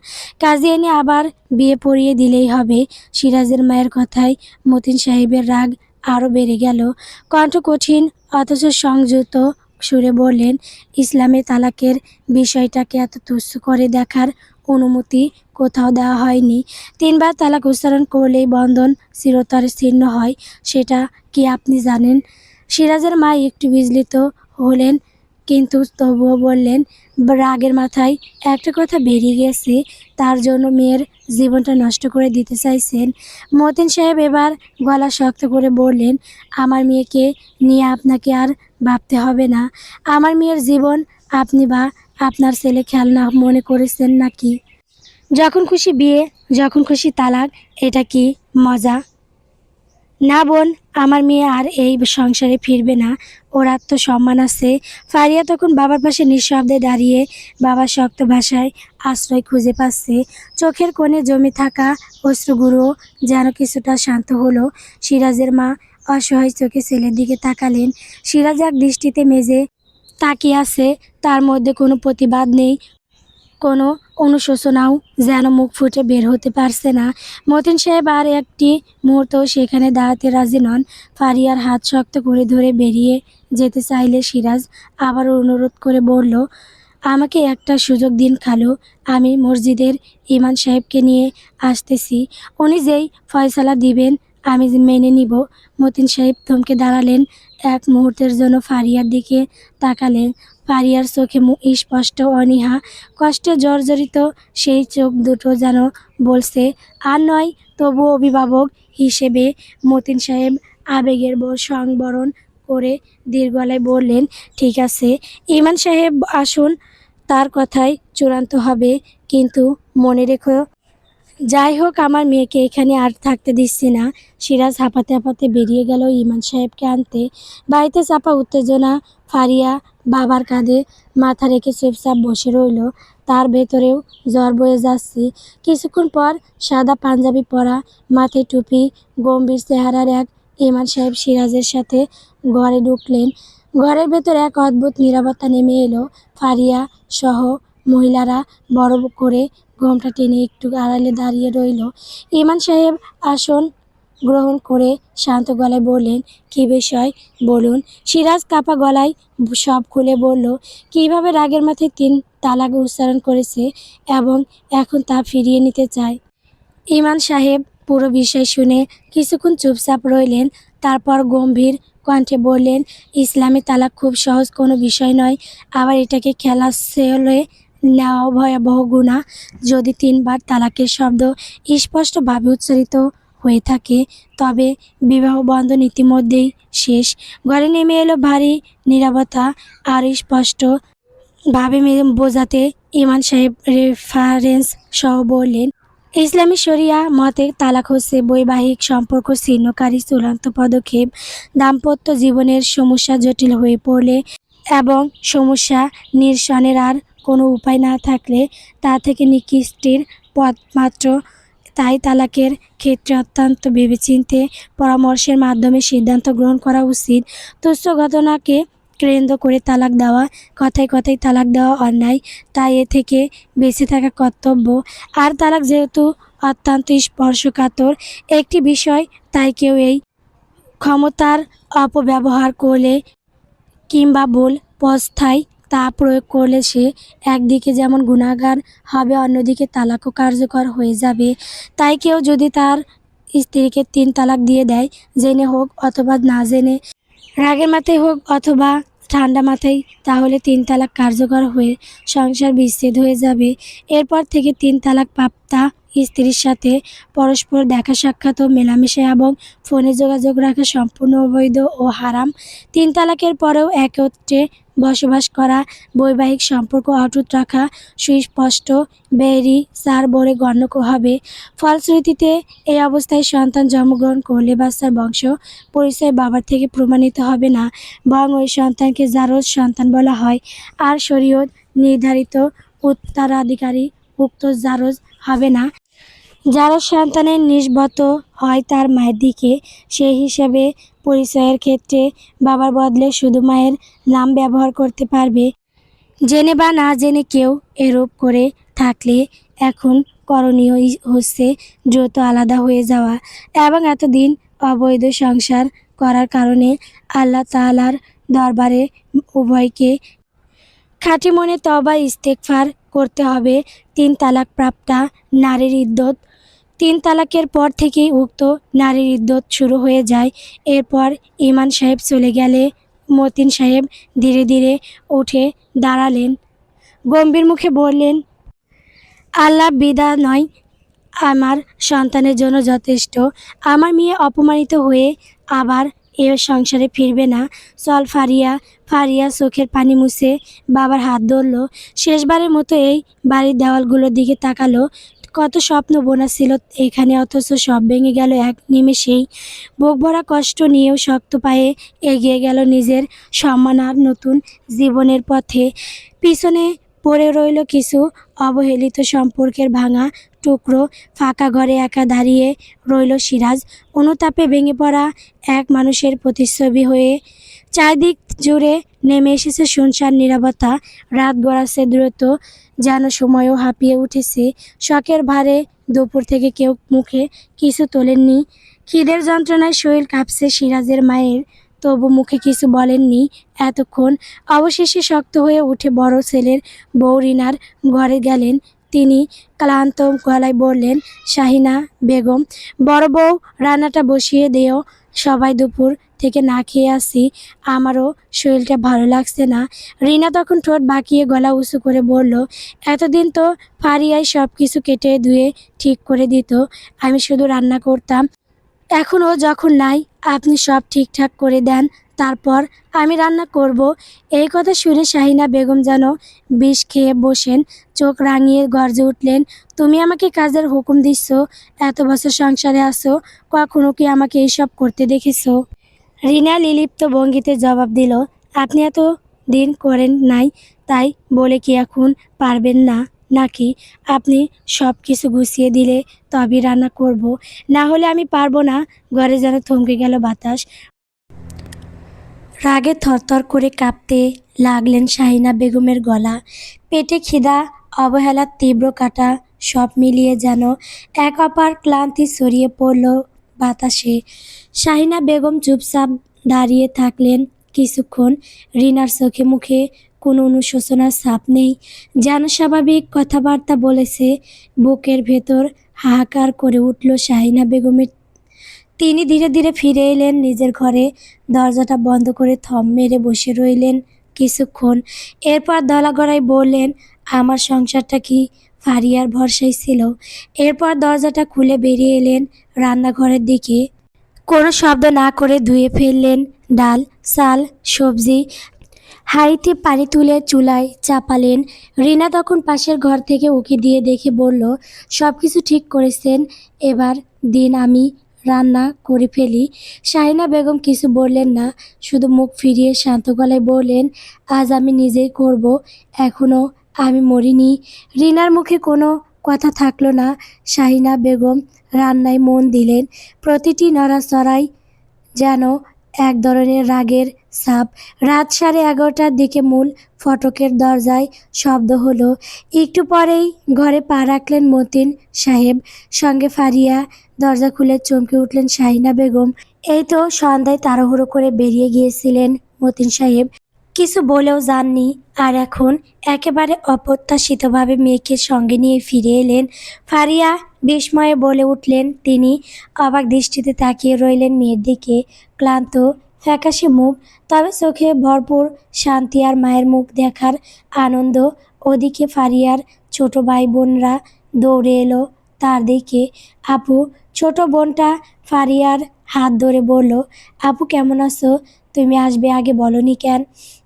কাজে এনে আবার বিয়ে পড়িয়ে দিলেই হবে। সিরাজের মায়ের কথায় মতিন সাহেবের রাগ আরও বেড়ে গেল। কণ্ঠ কঠিন অথচ সংযত সুরে বললেন, ইসলামে তালাকের বিষয়টাকে এত তুচ্ছ করে দেখার অনুমতি কোথাও দেওয়া হয়নি। 3বার তালাক উচ্চারণ করলেই বন্ধন চিরতরে ছিন্ন হয়, সেটা কি আপনি জানেন? সিরাজের মা একটু বিচলিত হলেন, কিন্তু তবুও বললেন, রাগের মাথায় একটা কথা বেরিয়ে গেছে, তার জন্য মেয়ের জীবনটা নষ্ট করে দিতে চাইছেন? মতিন সাহেব এবার গলা শক্ত করে বললেন, আমার মেয়েকে নিয়ে আপনাকে আর ভাবতে হবে না। আমার মেয়ের জীবন আপনি বা আপনার ছেলে খেলনা মনে করেছেন নাকি? যখন খুশি বিয়ে, যখন খুশি তালাক, এটা কি মজা? না বোন, আমার মেয়ে আর এই সংসারে ফিরবে না। ওর আত্মসম্মান আছে। ফারিয়া তখন বাবার পাশে নিঃশব্দে দাঁড়িয়ে বাবার শক্ত ভাষায় আশ্রয় খুঁজে পাচ্ছে। চোখের কোণে জমে থাকা অশ্রুগুলো যেন কিছুটা শান্ত হলো। সিরাজের মা অসহায় চোখে ছেলের দিকে তাকালেন। সিরাজ এক দৃষ্টিতে মেজে তাকিয়ে আছে, তার মধ্যে কোনো প্রতিবাদ নেই, কোনো অনুশোচনাও যেন মুখ ফুটে বের হতে পারছে না। মতিন সাহেব আর একটি মুহূর্তও সেখানে দাঁড়াতে রাজি নন। ফারিয়ার হাত শক্ত করে ধরে বেরিয়ে যেতে চাইলে সিরাজ আবার অনুরোধ করে বলল, আমাকে একটা সুযোগ দিন খালু, আমি মসজিদের ইমাম সাহেবকে নিয়ে আসতেছি। উনি যেই ফয়সালা দিবেন আমি মেনে নিব। মতিন সাহেব থমকে দাঁড়ালেন। এক মুহূর্তের জন্য ফারিয়ার দিকে তাকালেন। ফারিয়ার চোখে স্পষ্ট অনীহা, কষ্টে জর্জরিত সেই চোখ দুটো যেন বলছে, আর নয়। তবু অভিভাবক হিসেবে মতিন সাহেব আবেগের সংবরণ করে দীর্ঘ গলায় বললেন, ঠিক আছে ইমাম সাহেব আসুন, তার কথাই চূড়ান্ত হবে। কিন্তু মনে রেখো, যাই হোক আমার মেয়েকে এখানে আর থাকতে দিচ্ছি না। সিরাজ হাঁপাতে হাঁপাতে বেরিয়ে গেল ইমাম সাহেবকে আনতে। বাড়িতে চাপা উত্তেজনা। ফারিয়া বাবার কাঁধে মাথা রেখে চুপচাপ বসে রইল। তার ভেতরেও জ্বর বয়ে যাচ্ছে। কিছুক্ষণ পর সাদা পাঞ্জাবি পরা, মাথায় টুপি, গম্ভীর চেহারার এক ইমাম সাহেব সিরাজের সাথে ঘরে ঢুকলেন। ঘরের ভেতর এক অদ্ভুত নীরবতা নেমে এলো। ফারিয়া সহ মহিলারা বড় করে ঘোমটা টেনে একটু আড়ালে দাঁড়িয়ে রইল। ইমাম সাহেব আসন গ্রহণ করে শান্ত গলায় বললেন, কী বিষয় বলুন। সিরাজ কাঁপা গলায় সব খুলে বলল, কীভাবে রাগের মাথায় 3 তালাক উচ্চারণ করেছে এবং এখন তা ফিরিয়ে নিতে চায়। ইমাম সাহেব পুরো বিষয় শুনে কিছুক্ষণ চুপচাপ রইলেন। তারপর গম্ভীর কণ্ঠে বললেন, ইসলামে তালাক খুব সহজ কোনো বিষয় নয়। আবার এটাকে খেলা ছেলে নেওয়া ভয়াবহ গুনাহ। যদি 3বার তালাকের শব্দ স্পষ্টভাবে উচ্চারিত হয়ে থাকে, তবে বিবাহ বন্ধন ইতিমধ্যেই শেষ। ঘরে নেমে এলো ভারী নীরবতা। আর স্পষ্ট ভাবে বোঝাতে ইমাম সাহেব রেফারেন্স সহ বললেন, ইসলামী শরিয়া মতে তালাক হচ্ছে বৈবাহিক সম্পর্ক ছিন্নকারী চূড়ান্ত পদক্ষেপ। দাম্পত্য জীবনের সমস্যা জটিল হয়ে পড়লে এবং সমস্যা নিরসনের আর কোনো উপায় না থাকলে তা থেকে নিষ্কৃতির পথ মাত্র। তাই তালাকের ক্ষেত্রে অত্যন্ত ভেবেচিন্তে পরামর্শের মাধ্যমে সিদ্ধান্ত গ্রহণ করা উচিত। তুচ্ছ ঘটনাকে কেন্দ্র করে তালাক দেওয়া, কথায় কথায় তালাক দেওয়া অন্যায়, তাই এ থেকে বেঁচে থাকা কর্তব্য। আর তালাক যেহেতু অত্যন্ত স্পর্শকাতর একটি বিষয়, তাই কেউ এই ক্ষমতার অপব্যবহার করলে কিংবা ভুল পন্থায় তা প্রয়োগ করলে সে একদিকে যেমন গুনাহগার হবে, অন্যদিকে তালাকও কার্যকর হয়ে যাবে। তাই কেউ যদি তার স্ত্রীকে 3 তালাক দিয়ে দেয়, জেনে হোক অথবা না জেনে, রাগের মাথায় হোক অথবা ঠান্ডা মাথায়, তাহলে 3 তালাক কার্যকর হয়ে সংসার বিচ্ছেদ হয়ে যাবে। এরপর থেকে 3 তালাক প্রাপ্তা স্ত্রীর সাথে পরস্পর দেখা সাক্ষাৎ ও মেলামেশা এবং ফোনে যোগাযোগ রাখা সম্পূর্ণ অবৈধ ও হারাম। 3 তালাকের পরেও একত্রে বসবাস করা, বৈবাহিক সম্পর্ক অটুট রাখা সুস্পষ্ট বেবিচার বলে গণ্য হবে। ফলশ্রুতিতে এই অবস্থায় সন্তান জন্মগ্রহণ করলে বাচ্চার বংশ পরিচয় বাবার থেকে প্রমাণিত হবে না, বরং ওই সন্তানকে জারজ সন্তান বলা হয়। আর শরীয়ত নির্ধারিত উত্তরাধিকারী উক্ত জারজ হবে না। যারা সন্তানের নিষ্পত্তি হয় তার মায়ের দিকে, সেই হিসাবে পরিচয়ের ক্ষেত্রে বাবার বদলে শুধু মায়ের নাম ব্যবহার করতে পারবে। জেনে বা না জেনে কেউ এরূপ করে থাকলে এখন করণীয় হচ্ছে দ্রুত আলাদা হয়ে যাওয়া এবং এতদিন অবৈধ সংসার করার কারণে আল্লাহ তাআলার দরবারে উভয়কে খাঁটি মনে তওবা ইস্তেগফার করতে হবে। ৩ তালাক প্রাপ্তা নারীর ইদ্যত ৩ তালাকের পর থেকেই উক্ত নারীর ইদ্যত শুরু হয়ে যায়। এরপর ইমাম সাহেব চলে গেলে মতিন সাহেব ধীরে ধীরে উঠে দাঁড়ালেন, গম্ভীর মুখে বললেন, আল্লাহ বিদা নয় আমার সন্তানের জন্য যথেষ্ট। আমার মেয়ে অপমানিত হয়ে আবার এ সংসারে ফিরবে না। চল ফারিয়া। ফারিয়া চোখের পানি মুছে বাবার হাত ধরল। শেষবারের মতো এই বাড়ির দেওয়ালগুলোর দিকে তাকালো। কত স্বপ্ন বোনা ছিল এখানে, অথচ সব ভেঙে গেল এক নিমেষেই। বুক ভরা কষ্ট নিয়েও শক্ত পায়ে এগিয়ে গেল নিজের সম্মান আর নতুন জীবনের পথে। পিছনে পড়ে রইল কিছু অবহেলিত সম্পর্কের ভাঙা টুকরো। ফাঁকা ঘরে একা দাঁড়িয়ে রইল সিরাজ, অনুতাপে ভেঙে পড়া এক মানুষের প্রতিচ্ছবি হয়ে। চারদিক জুড়ে নেমে এসেছে শুনশান নীরবতা। রাত গড়াচ্ছে দ্রুত, যেন সময়ও হাঁপিয়ে উঠেছে শখের ভারে। দুপুর থেকে কেউ মুখে কিছু তোলেননি। খিদের যন্ত্রণায় শরীর কাঁপছে সিরাজের মায়ের, তবু মুখে কিছু বলেননি এতক্ষণ। অবশেষে শক্ত হয়ে উঠে বড় ছেলের বউ রিনার ঘরে গেলেন। তিনি ক্লান্ত গলায় বললেন, শাহিনা বেগম, বড় বউ রান্নাটা বসিয়ে দিও। সবাই দুপুর থেকে না খেয়ে আসি, আমারও শরীরটা ভালো লাগছে না। রিনা তখন ঠোঁট বাঁকিয়ে গলা উঁচু করে বলল, এতদিন তো ফারিয়াই সব কিছু কেটে ধুয়ে ঠিক করে দিত, আমি শুধু রান্না করতাম। এখন ও যখন নাই, আপনি সব ঠিকঠাক করে দেন, তারপর আমি রান্না করব। এই কথা শুনে শাহিনা বেগম যেন বিষ খেয়ে বসেন। চোখ রাঙিয়ে গর্জে উঠলেন, তুমি আমাকে কাজের হুকুম দিচ্ছ? এত বছর সংসারে আছো, কখনো কি আমাকে এইসব করতে দেখেছো? রিনা লিলিপ্ত ভঙ্গিতে জবাব দিল, আপনি এত দিন করেন নাই, তাই বলে কি এখন পারবেন না নাকি? আপনি সব কিছু গুছিয়ে দিলে তবেই রান্না করব, না হলে আমি পারবো না। ঘরে যেন থমকে গেল বাতাস। রাগে থরথর করে কাঁপতে লাগলেন শাহিনা বেগমের গলা। পেটে খিদা, অবহেলার তীব্র কাঁটা সব মিলিয়ে যেন এক অপার ক্লান্তি ছড়িয়ে পড়ল বাতাসে। শাহিনা বেগম চুপচাপ দাঁড়িয়ে থাকলেন কিছুক্ষণ। রিনার চোখে মুখে কোনো অনুশোচনার ছাপ নেই, যেন স্বাভাবিক কথাবার্তা বলেছে। বুকের ভেতর হাহাকার করে উঠল শাহিনা বেগমের। তিনি ধীরে ধীরে ফিরে এলেন নিজের ঘরে। দরজাটা বন্ধ করে থম মেরে বসে রইলেন কিছুক্ষণ। এরপর গলায় বললেন, আমার সংসারটা কি ফারিয়ার ভরসায় ছিল? এরপর দরজাটা খুলে বেরিয়ে এলেন রান্নাঘরের দিকে। কোনো শব্দ না করে ধুয়ে ফেললেন ডাল, চাল, সবজি। হাঁড়িতে পানি তুলে চুলায় চাপালেন। রিনা তখন পাশের ঘর থেকে উঁকি দিয়ে দেখে বলল, সব কিছু ঠিক করেছেন, এবার দিন আমি রান্না করে ফেলি। শাহিনা বেগম কিছু বললেন না, শুধু মুখ ফিরিয়ে শান্ত গলায় বললেন, আজ আমি নিজেই করব, এখনও আমি মরিনি। রিনার মুখে কোনো কথা থাকলো না। শাহিনা বেগম রান্নায় মন দিলেন। প্রতিটি নড়াচড়াই যেন এক ধরনের রাগের ছাপ। রাত 11:30টার দিকে মূল ফটকের দরজায় শব্দ হলো। একটু পরেই ঘরে পা রাখলেন মতিন সাহেব, সঙ্গে ফারিয়া। দরজা খুলে চমকে উঠলেন শাহিনা বেগম। এই তো সন্ধ্যায় তাড়াহুড়ো করে বেরিয়ে গিয়েছিলেন মতিন সাহেব, কিছু বলেও যাননি, আর এখন একেবারে অপ্রত্যাশিতভাবে মেয়েকে সঙ্গে নিয়ে ফিরে এলেন। ফারিয়া বিস্ময়ে বলে উঠলেন। তিনি অবাক দৃষ্টিতে তাকিয়ে রইলেন মেয়ের দিকে। ক্লান্ত ফ্যাকাশে মুখ, তবে চোখে ভরপুর শান্তি আর মায়ের মুখ দেখার আনন্দ। ওদিকে ফারিয়ার ছোট ভাই বোনরা দৌড়ে এলো তার দিকে। আপু, ছোট বোনটা ফারিয়ার হাত ধরে বলল, আপু কেমন আছো? তুমি আসবে আগে বলনি কেন?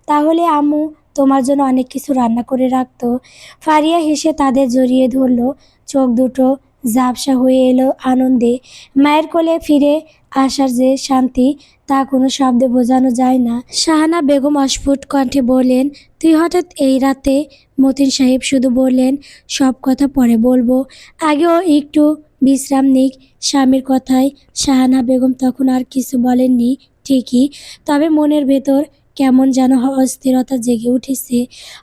তাহলে আম্মু তোমার জন্য অনেক কিছু রান্না করে রাখতো। ফারিয়া হেসে তাদের জড়িয়ে ধরল, চোখ দুটো ঝাপসা হয়ে এলো আনন্দে। মায়ের কোলে ফিরে আসার যে শান্তি তা কোনো শব্দে বোঝানো যায় না। শাহানা বেগম অস্ফুট কণ্ঠে বললেন, তুই হঠাৎ এই রাতে? মতিন সাহেব শুধু বললেন, সব কথা পরে বলবো, আগেও একটু বিশ্রাম নিক। স্বামীর কথায় শাহানা বেগম তখন আর কিছু বলেননি ঠিকই, তবে মনের ভেতর কেমন যেন অস্থিরতা জেগে উঠেছে।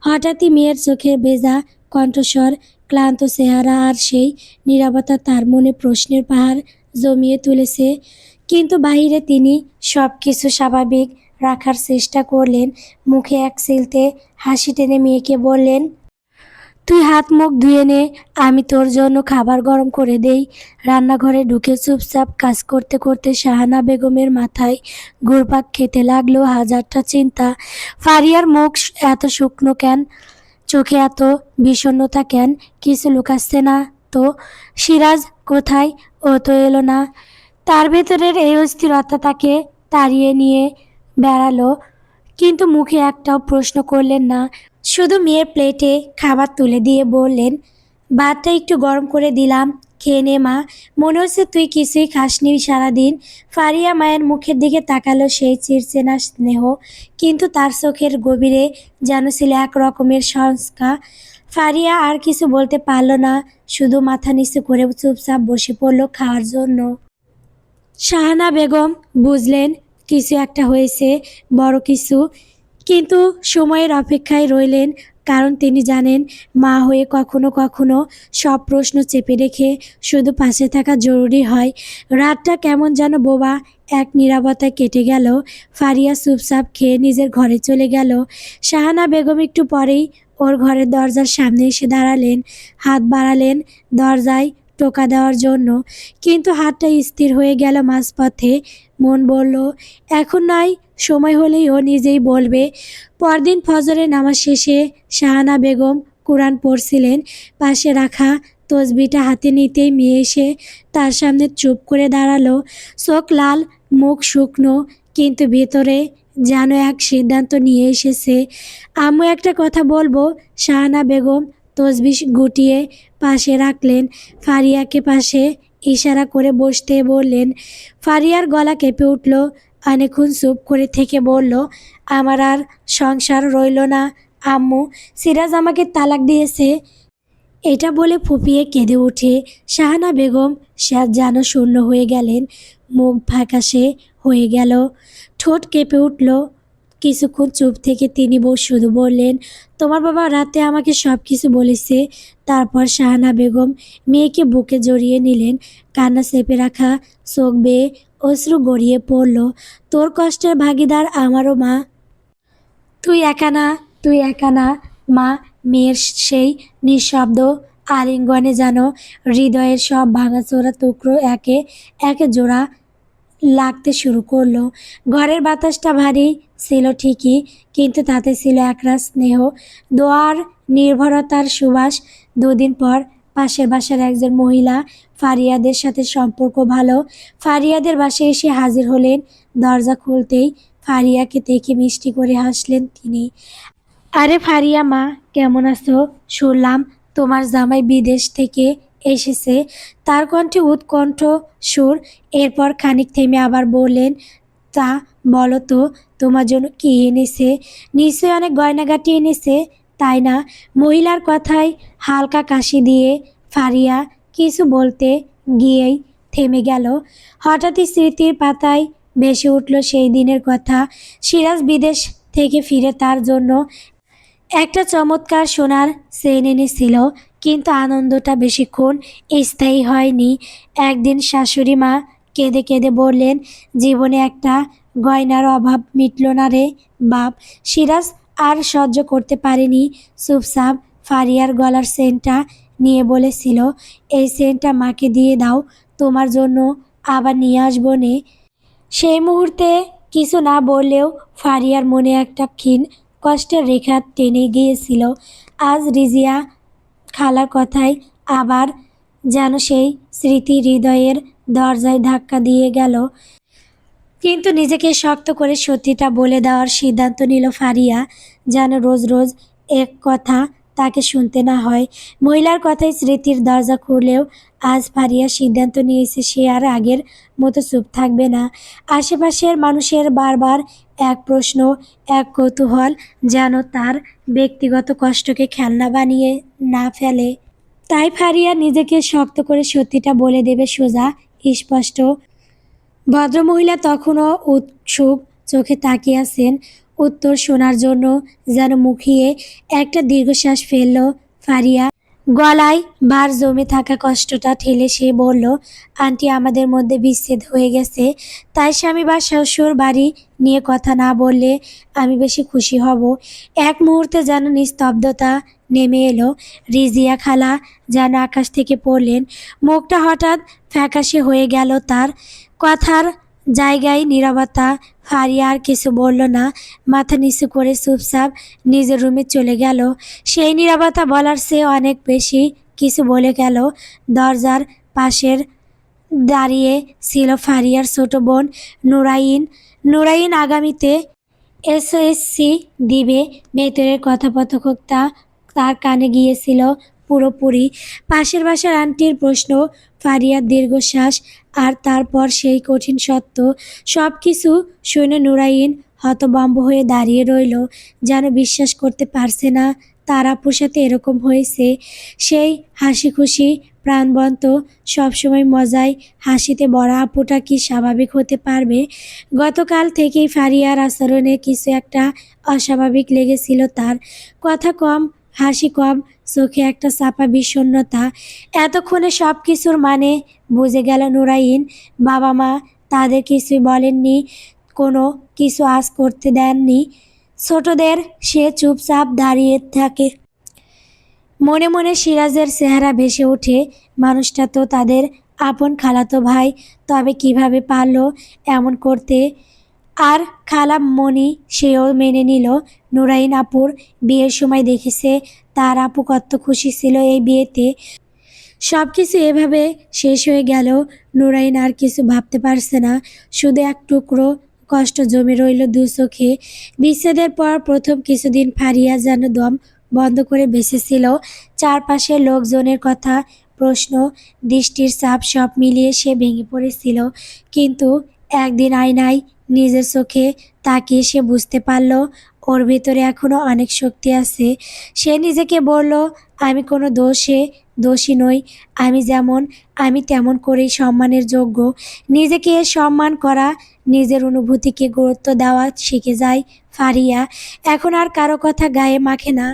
হঠাৎই মেয়ের চোখে ভেজা কণ্ঠস্বর, ক্লান্ত চেহারা আর সেই নীরবতা তার মনে প্রশ্নের পাহাড় জমিয়ে তুলেছে। কিন্তু বাহিরে তিনি সব কিছু স্বাভাবিক রাখার চেষ্টা করলেন। মুখে এক চিলতে হাসি টেনে মেয়েকে বললেন, তুই হাত মুখ ধুয়ে নে, আমি তোর জন্য খাবার গরম করে দেই। রান্নাঘরে ঢুকে চুপচাপ কাজ করতে করতে শাহানা বেগমের মাথায় ঘুরপাক খেতে লাগলো হাজারটা চিন্তা। ফারিয়ার মুখ এত শুকনো কেন? চোখে এত বিষণ্ণতা কেন? কিছু লুকাচ্ছে না তো? সিরাজ কোথায়? ও তো এলো না। তার ভেতরের এই অস্থিরতা তাকে তাড়িয়ে নিয়ে বেড়ালো, কিন্তু মুখে একটাও প্রশ্ন করলেন না। শুধু মেয়ের প্লেটে খাবার তুলে দিয়ে বললেন, ভাতটা একটু গরম করে দিলাম, খেয়ে নে মা। মনে হচ্ছে তুই কিছুই খাসনি সারাদিন। ফারিয়া মায়ের মুখের দিকে তাকালো, সেই চিরচেনা স্নেহ, কিন্তু তার চোখের গভীরে যেন ছিল এক রকমের সংস্কার। ফারিয়া আর কিছু বলতে পারল না, শুধু মাথা নিচু করে চুপচাপ বসে পড়ল খাওয়ার জন্য। শাহানা বেগম বুঝলেন কিছু একটা হয়েছে, বড় কিছু, কিন্তু সময়ের অপেক্ষায় রইলেন, কারণ তিনি জানেন মা হয়ে কখনো কখনো সব প্রশ্ন চেপে রেখে শুধু পাশে থাকা জরুরি হয়। রাতটা কেমন যেন বোবা এক নীরবতায় কেটে গেল। ফারিয়া চুপচাপ খেয়ে নিজের ঘরে চলে গেল। শাহানা বেগম একটু পরেই ওর ঘরের দরজার সামনে এসে দাঁড়ালেন, হাত বাড়ালেন দরজায় টোকা দেওয়ার জন্য, কিন্তু হাতটা স্থির হয়ে গেল মাঝপথে। মন বলল, এখন নয়, সময় হলেই ও নিজেই বলবে। পরদিন ফজরের নামাজ শেষে শাহানা বেগম কোরআন পড়ছিলেন। পাশে রাখা তসবিটা হাতে নিতেই মেয়ে এসে তার সামনে চুপ করে দাঁড়ালো। চোখ লাল, মুখ শুকনো, কিন্তু ভেতরে যেন এক সিদ্ধান্ত নিয়ে এসেছে। আম্মু একটা কথা বলবো। শাহানা বেগম তসবি গুটিয়ে পাশে রাখলেন, ফারিয়াকে পাশে ইশারা করে বসতে বললেন। ফারিয়ার গলা কেঁপে উঠল, অনেকক্ষণ চুপ করে থেকে বলল, আমার আর সংসার রইল না আম্মু, সিরাজ আমাকে তালাক দিয়েছে। এটা বলে ফুপিয়ে কেঁদে ওঠে শাহানা বেগম। যেন শূন্য হয়ে গেলেন, মুখ ফ্যাকাশে হয়ে গেল, ঠোঁট কেঁপে উঠল। কিছুক্ষণ চুপ থেকে তিনি শুধু বললেন, তোমার বাবা রাতে আমাকে সব কিছু বলেছে। তারপর শাহানা বেগম মেয়েকে বুকে জড়িয়ে নিলেন, কান্না চেপে রাখা চোখ বেয়ে অশ্রু গড়িয়ে পড়ল। তোর কষ্টের ভাগিদার আমারও মা, তুই একা না, তুই একা না মা। মেয়ের সেই নিঃশব্দ আলিঙ্গনে যেন হৃদয়ের সব ভাঙাচোরা টুকরো একে একে জোড়া লাগতে শুরু করলো। ঘরের বাতাসটা ভারী ছিল ঠিকই, কিন্তু তাতে ছিল একরাশ স্নেহ, দোয়ার নির্ভরতার সুবাস। দুদিন পর পাশের বাসার একজন মহিলা, ফারিয়াদের সাথে সম্পর্ক ভালো, ফারিয়াদের বাসায় এসে হাজির হলেন। দরজা খুলতেই ফারিয়াকে দেখে মিষ্টি করে হাসলেন তিনি। আরে ফারিয়া মা, কেমন আছো? শুনলাম তোমার জামাই বিদেশ থেকে এসেছে। তার কণ্ঠে উৎকণ্ঠ সুর। এরপর খানিক থেমে আবার বললেন, তা বলো তো, তোমার জন্য কী এনেছে? নিশ্চয়ই অনেক গয়নাগাটি এনেছে, তাই না? মহিলার কথায় হালকা কাশি দিয়ে ফারিয়া কিছু বলতে গিয়েই থেমে গেল। হঠাৎই স্মৃতির পাতায় ভেসে উঠল সেই দিনের কথা। সিরাজ বিদেশ থেকে ফিরে তার জন্য একটা চমৎকার সোনার চেইন এনেছিল, কিন্তু আনন্দটা বেশিক্ষণ স্থায়ী হয়নি। একদিন শাশুড়ি মা কেঁদে কেঁদে বললেন, জীবনে একটা গয়নার অভাব মিটল না রে বাপ। সিরাজ আর সহ্য করতে পারেনি, চুপচাপ ফারিয়ার গলার চেইনটা নিয়ে বলেছিল, এই চেইনটা মাকে দিয়ে দাও, তোমার জন্য আবার নিয়ে আসবো নে। সেই মুহূর্তে কিছু না বললেও ফারিয়ার মনে একটা ক্ষীণ কষ্টের রেখা টেনে গিয়েছিল। আজ রিজিয়া খালার কথায় আবার যেন সেই স্মৃতি হৃদয়ের দরজায় ধাক্কা দিয়ে গেল। কিন্তু নিজেকে শক্ত করে সত্যিটা বলে দেওয়ার সিদ্ধান্ত নিল ফারিয়া, যেন রোজ রোজ এক কথা তাকে শুনতে না হয়। মহিলার কথায় স্মৃতির দরজা খুললেও আজ ফারিয়া সিদ্ধান্ত নিয়েছে সে আর আগের মতো চুপ থাকবে না। আশেপাশের মানুষের বারবার এক প্রশ্ন, এক কৌতূহল যেন তার ব্যক্তিগত কষ্টকে খেলনা বানিয়ে না ফেলে। তাই ফারিয়া নিজেকে শক্ত করে সত্যিটা বলে দেবে সোজা, স্পষ্ট। ভদ্রমহিলা তখনও উৎসুক চোখে তাকিয়ে আছেন উত্তর শোনার জন্য। যেন মুখিয়ে একটা দীর্ঘশ্বাস ফেলল ফারিয়া। গলায় বার জমে থাকা কষ্টটা ঠেলে সে বলল, আন্টি, আমাদের মধ্যে বিচ্ছেদ হয়ে গেছে। তাই স্বামী বা শ্বশুর বাড়ি নিয়ে কথা না বললে আমি বেশি খুশি হব। এক মুহূর্তে যেন নিস্তব্ধতা নেমে এলো। রিজিয়া খালা যেন আকাশ থেকে পড়লেন। মুখটা হঠাৎ ফ্যাকাশে হয়ে গেল তার। কথার জায়গায় নীরবতা। ফারিয়া আর কিছু বলল না, মাথা নিচু করে চুপচাপ নিজের রুমে চলে গেল। সেই নীরবতা বলার চেয়ে অনেক বেশি কিছু বলে গেল। দরজার পাশের দাঁড়িয়ে ছিল ফারিয়ার ছোট বোন নুরাইন। নুরাইন আগামীতে এসএসসি দিবে। ভেতরের কথোপকথনটা তার কানে গিয়েছিল পুরোপুরি। পাশের বাসার আন্টির প্রশ্ন, ফারিয়ার দীর্ঘশ্বাস, আর তারপর সেই কঠিন সত্য। সব কিছু শুনে নুরাইন হতভম্ব হয়ে দাঁড়িয়ে রইল, যেন বিশ্বাস করতে পারছে না তার আপুর সাথে এরকম হয়েছে। সেই হাসি খুশি প্রাণবন্ত সবসময় মজায় হাসিতে ভরা আপুটা কি স্বাভাবিক হতে পারবে? গতকাল থেকেই ফারিয়ার আচরণে কিছু একটা অস্বাভাবিক লেগেছিল তার। কথা কম, হাসি কম, চোখে একটা চাপা বিষণ্ণতা। এতক্ষণে সব কিছুর মানে বুঝে গেল নুরাইন। বাবা মা তাদের কিছুই বলেননি, কোনো কিছু আজ করতে দেননি। ছোটদের সে চুপচাপ দাঁড়িয়ে থাকে। মনে মনে সিরাজের চেহারা ভেসে ওঠে। মানুষটা তো তাদের আপন খালাতো ভাই, তবে কিভাবে পারল এমন করতে? আর খালা মনি সেও মেনে নিল। নুরাইন আপুর বিয়ের সময় দেখেছে তার আপু কত খুশি ছিল এই বিয়েতে। সব কিছু এভাবে শেষ হয়ে গেল। নুরাইন আর কিছু ভাবতে পারছে না, শুধু এক টুকরো কষ্ট জমে রইল দু চোখে। বিচ্ছেদের পর প্রথম কিছুদিন ফারিয়া যেন দম বন্ধ করে বেঁচেছিল। চারপাশের লোকজনের কথা, প্রশ্ন, দৃষ্টির চাপ সব মিলিয়ে সে ভেঙে পড়েছিল। কিন্তু একদিন আয়নায় নিজের চোখে তাকিয়ে সে বুঝতে পারল ওর ভেতরে এখনো অনেক শক্তি আছে। সে নিজেকে বলল, আমি কোনো দোষী নই। আমি যেমন আমি তেমন করেই সম্মানের যোগ্য। নিজেকে সম্মান করা, নিজের অনুভূতিকে গুরুত্ব দেওয়া শিখে যায় ফারিয়া। এখন আর কারো কথা গায়ে মাখে না।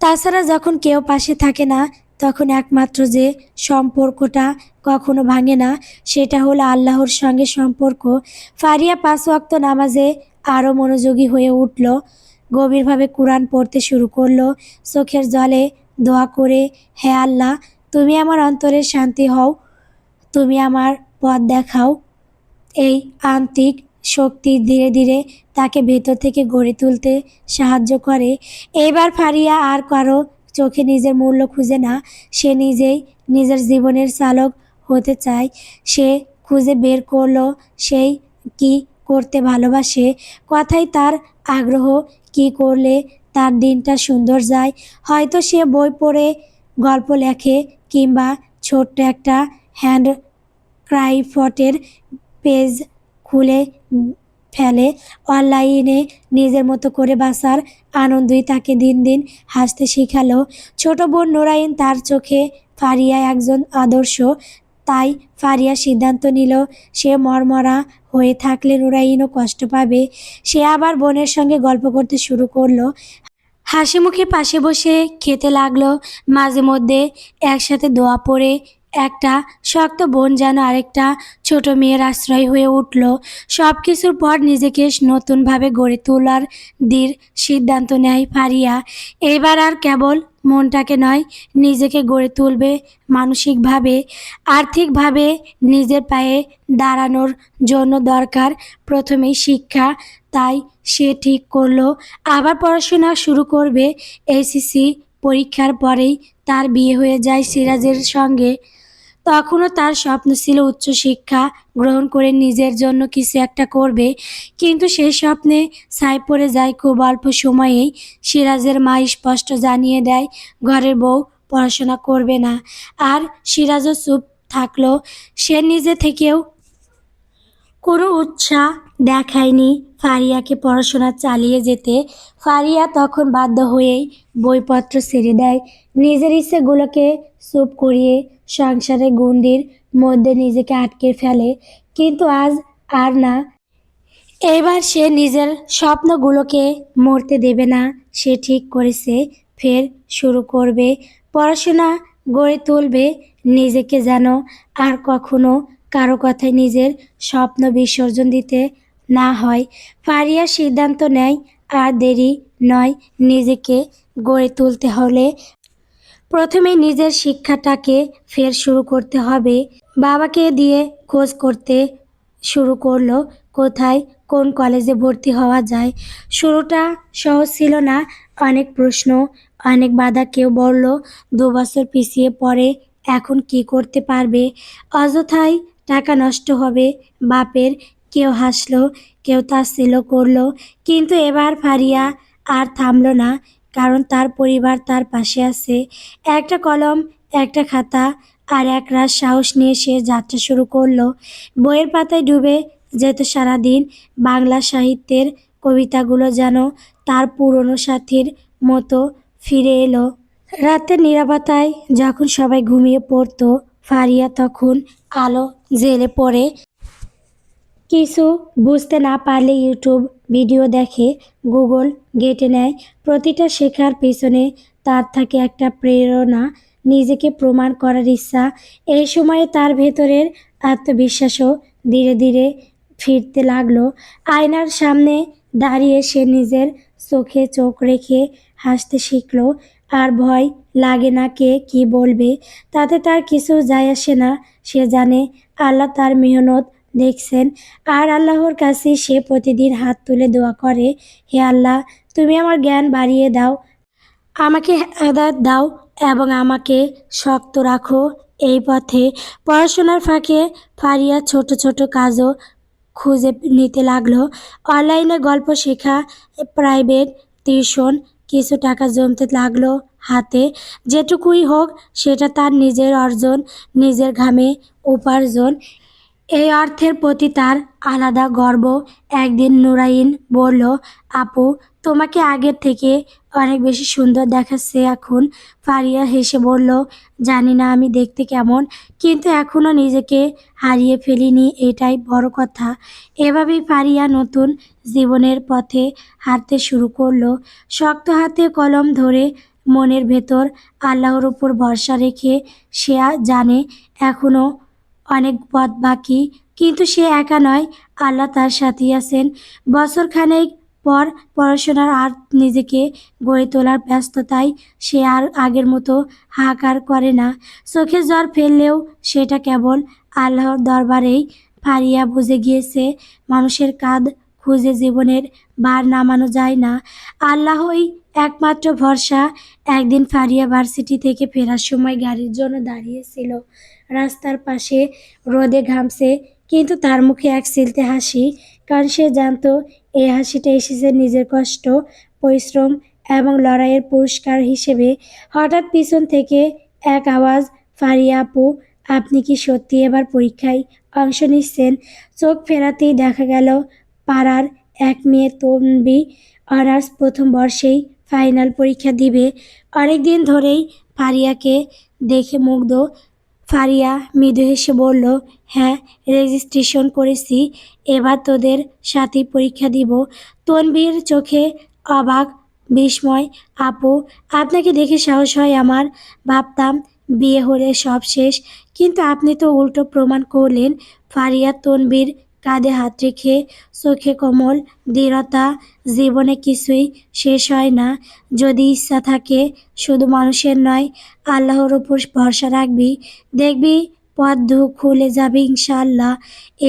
তাছাড়া যখন কেউ পাশে থাকে না, তখন একমাত্র যে সম্পর্কটা কখনো ভাঙে না, সেটা হলো আল্লাহর সঙ্গে সম্পর্ক। ফারিয়া 5 ওয়াক্ত নামাজে আরও মনোযোগী হয়ে উঠল। গভীরভাবে কুরআন পড়তে শুরু করলো। চোখের জলে দোয়া করে, হে আল্লাহ, তুমি আমার অন্তরের শান্তি হও, তুমি আমার পথ দেখাও। এই আন্তিক শক্তি ধীরে ধীরে তাকে ভেতর থেকে গড়ে তুলতে সাহায্য করে। এইবার ফারিয়া আর কারো চোখে নিজের মূল্য খুঁজে না। সে নিজেই নিজের জীবনের চালক হতে চায়। সে খুঁজে বের করলো সেই কি করতে ভালোবাসে, কথায় তার আগ্রহ, কি করলে তার দিনটা সুন্দর যায়। হয়তো সে বই পড়ে, গল্প লেখে, কিংবা ছোট্ট একটা হ্যান্ড ক্রাইফটের পেজ খুলে ফেলে। অনলাইনে নিজের মতো করে বাঁচার আনন্দই তাকে দিন দিন হাসতে শেখালো। ছোট বোন নুরাইন তার চোখে ফারিয়া একজন আদর্শ। তাই ফারিয়া সিদ্ধান্ত নিল, সে মরমরা হয়ে থাকলে নুরাইনও কষ্ট পাবে। সে আবার বোনের সঙ্গে গল্প করতে শুরু করলো। হাসি মুখে পাশে বসে খেতে লাগলো। মাঝে মধ্যে একসাথে দোয়া পড়ে। একটা শক্ত বোন যেন আরেকটা ছোট মেয়ের আশ্রয় হয়ে উঠল। সব কিছুর পর নিজেকে নতুনভাবে গড়ে তোলার দৃঢ় সিদ্ধান্ত নেয় ফারিয়া। এবার আর কেবল মনটাকে নয়, নিজেকে গড়ে তুলবে মানসিকভাবে, আর্থিকভাবে। নিজের পায়ে দাঁড়ানোর জন্য দরকার প্রথমেই শিক্ষা। তাই সে ঠিক করলো আবার পড়াশোনা শুরু করবে। এসএসসি পরীক্ষার পরেই তার বিয়ে হয়ে যায় সিরাজের সঙ্গে। তখনও তার স্বপ্ন ছিল উচ্চশিক্ষা গ্রহণ করে নিজের জন্য কিছু একটা করবে, কিন্তু সেই স্বপ্নে ছাই পড়ে যায় খুব অল্প সময়েই। সিরাজের মা স্পষ্ট জানিয়ে দেয় ঘরের বউ পড়াশোনা করবে না। আর সিরাজও চুপ থাকলো। সে নিজে থেকেও কোনো উৎসাহ দেখায়নি ফারিয়াকে পড়াশোনা চালিয়ে যেতে। ফারিয়া তখন বাধ্য হয়েই বইপত্র ছেড়ে দেয়, নিজের ইচ্ছেগুলোকে চুপ করিয়ে সংসারের গণ্ডির মধ্যে নিজেকে আটকে ফেলে। কিন্তু আজ আর না। এবার সে নিজের স্বপ্নগুলোকে মরতে দেবে না। সে ঠিক করেছে ফের শুরু করবে, পড়াশোনা গড়ে তুলবে নিজেকে, যেন আর কখনো কারো কথায় নিজের স্বপ্ন বিসর্জন দিতে না হয়। ফারিয়া সিদ্ধান্ত নেয় আর দেরি নয়, নিজেকে গড়ে তুলতে হলে প্রথমে নিজের শিক্ষাটাকে ফের শুরু করতে হবে। বাবাকে দিয়ে খোঁজ করতে শুরু করলো কোথায় কোন কলেজে ভর্তি হওয়া যায়। শুরুটা সহজ ছিল না, অনেক প্রশ্ন, অনেক বাধা। কেউ বলল 2 বছর পিছিয়ে পড়ে এখন কি করতে পারবে, অযথাই টাকা নষ্ট হবে। বাপের কেউ হাসলো, কেউ তাচ্ছিল্য করলো, কিন্তু এবার ফারিয়া আর থামলো না, কারণ তার পরিবার তার পাশে আছে। একটা কলম, একটা খাতা আর একরাশ সাহস নিয়ে সে যাত্রা শুরু করলো। বইয়ের পাতায় ডুবে যেত সারাদিন। বাংলা সাহিত্যের কবিতাগুলো যেন তার পুরনো সাথীর মতো ফিরে এলো। রাতের নীরবতায় যখন সবাই ঘুমিয়ে পড়তো, ফারিয়া তখন আলো জ্বেলে পড়ে। কিছু বুঝতে না পারলে ইউটিউব ভিডিও দেখে, গুগল ঘেঁটে নেয়। প্রতিটা শেখার পেছনে তার থাকে একটা প্রেরণা, নিজেকে প্রমাণ করার ইচ্ছা। এই সময়ে তার ভেতরের আত্মবিশ্বাসও ধীরে ধীরে ফিরতে লাগলো। আয়নার সামনে দাঁড়িয়ে সে নিজের চোখে চোখ রেখে হাসতে শিখলো। আর ভয় লাগে না কে কী বলবে, তাতে তার কিছু যায় আসে না। সে জানে আল্লাহ তার মেহনত দেখছেন, আর আল্লাহর কাছে সে প্রতিদিন হাত তুলে দোয়া করে, হে আল্লাহ, তুমি আমার জ্ঞান বাড়িয়ে দাও, আমাকে হেদায়েত দাও এবং আমাকে শক্ত রাখো এই পথে। পড়াশোনার ফাঁকে ফারিয়া ছোট ছোট কাজও খুঁজে নিতে লাগলো। অনলাইনে গল্প শেখা, প্রাইভেট টিউশন, কিছু টাকা জমতে লাগলো হাতে। যেটুকুই হোক সেটা তার নিজের অর্জন, নিজের ঘামে উপার্জন। এই অর্থের প্রতি তার আলাদা গর্ব। একদিন নুরাইন বলল, আপু, তোমাকে আগের থেকে অনেক বেশি সুন্দর দেখাচ্ছে এখন। ফারিয়া হেসে বলল, জানি না আমি দেখতে কেমন, কিন্তু এখনও নিজেকে হারিয়ে ফেলিনি, এটাই বড় কথা। এভাবেই ফারিয়া নতুন জীবনের পথে হাঁটতে শুরু করলো, শক্ত হাতে কলম ধরে, মনের ভেতর আল্লাহর উপর ভরসা রেখে। সে জানে এখনও অনেক পথ বাকি, কিন্তু সে একা নয়, আল্লাহ তার সাথেই আছেন। বছরখানেক পর পড়াশোনার আর নিজেকে গড়ে তোলার ব্যস্ততায় সে আর আগের মতো হাহাকার করে না। চোখে জল ফেললেও সেটা কেবল আল্লাহর দরবারেই। ফারিয়া বুঝে গিয়েছে মানুষের কাঁধ খুঁজে জীবনের ভার নামানো যায় না, আল্লাহই একমাত্র ভরসা। একদিন ফারিয়া ভার্সিটি থেকে ফেরার সময় গাড়ির জন্য দাঁড়িয়েছিল রাস্তার পাশে, রোদে ঘামছে, কিন্তু তার মুখে এক চিলতে হাসি, কারণ সে জানতো এই হাসিটা এসেছে নিজের কষ্ট, পরিশ্রম এবং লড়াইয়ের পুরস্কার হিসেবে। হঠাৎ পিছন থেকে এক আওয়াজ, ফারিয়া আপু, আপনি কি সত্যি এবার পরীক্ষায় অংশ নিচ্ছেন? চোখ ফেরাতেই দেখা গেল পাড়ার এক মেয়ে তনবি, অনার্স প্রথম বর্ষেই ফাইনাল পরীক্ষা দিবে। অনেক দিন ধরেই ফারিয়াকে দেখে মুগ্ধ। ফারিয়া মৃদু হেসে বলল, হ্যাঁ, রেজিস্ট্রেশন করেছি, এবার তোদের সাথেই পরীক্ষা দিব। তনবীর চোখে অবাক বিস্ময়, আপু, আপনাকে দেখে সাহস হয় আমার। ভাবতাম বিয়ে হলে সব শেষ, কিন্তু আপনি তো উল্টো প্রমাণ করলেন। ফারিয়া তনবীর কাঁধে হাত রেখে, চোখে কোমল দৃঢ়তা, জীবনে কিছুই শেষ হয় না যদি ইচ্ছা থাকে। শুধু মানুষের নয়, আল্লাহর উপর ভরসা রাখবি, দেখবি পথ খুলে যাবে ইনশাআল্লাহ।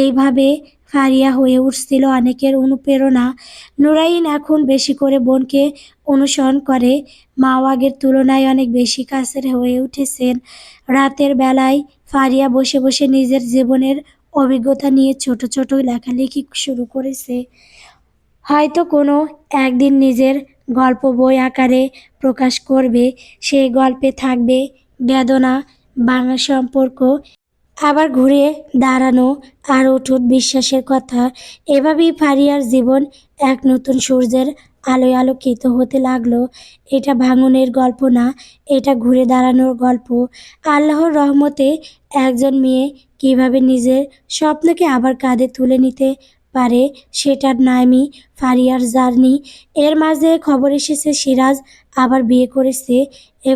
এইভাবে ফারিয়া হয়ে উঠছিল অনেকের অনুপ্রেরণা। নুরাইন এখন বেশি করে বোনকে অনুসরণ করে। মাও আগের তুলনায় অনেক বেশি কাছের হয়ে উঠেছেন। রাতের বেলায় ফারিয়া বসে বসে নিজের জীবনের অভিজ্ঞতা নিয়ে ছোট ছোট লেখালেখি শুরু করেছে। হয়তো কোনো একদিন নিজের গল্প বই আকারে প্রকাশ করবে। সেই গল্পে থাকবে বেদনা, ভাঙা সম্পর্ক, আবার ঘুরে দাঁড়ানো আর অটুট বিশ্বাসের কথা। এভাবেই ফারিয়ার জীবন এক নতুন সূর্যের আলোয় আলোকিত হতে লাগলো। এটা ভাঙনের গল্প না, এটা ঘুরে দাঁড়ানোর গল্প। আল্লাহর রহমতে একজন মেয়ে কিভাবে নিজের স্বপ্নকে আবার কাঁধে তুলে নিতে পারে, সেটার নামই ফারিয়ার জার্নি। এর মাঝে খবর এসেছে সিরাজ আবার বিয়ে করেছে।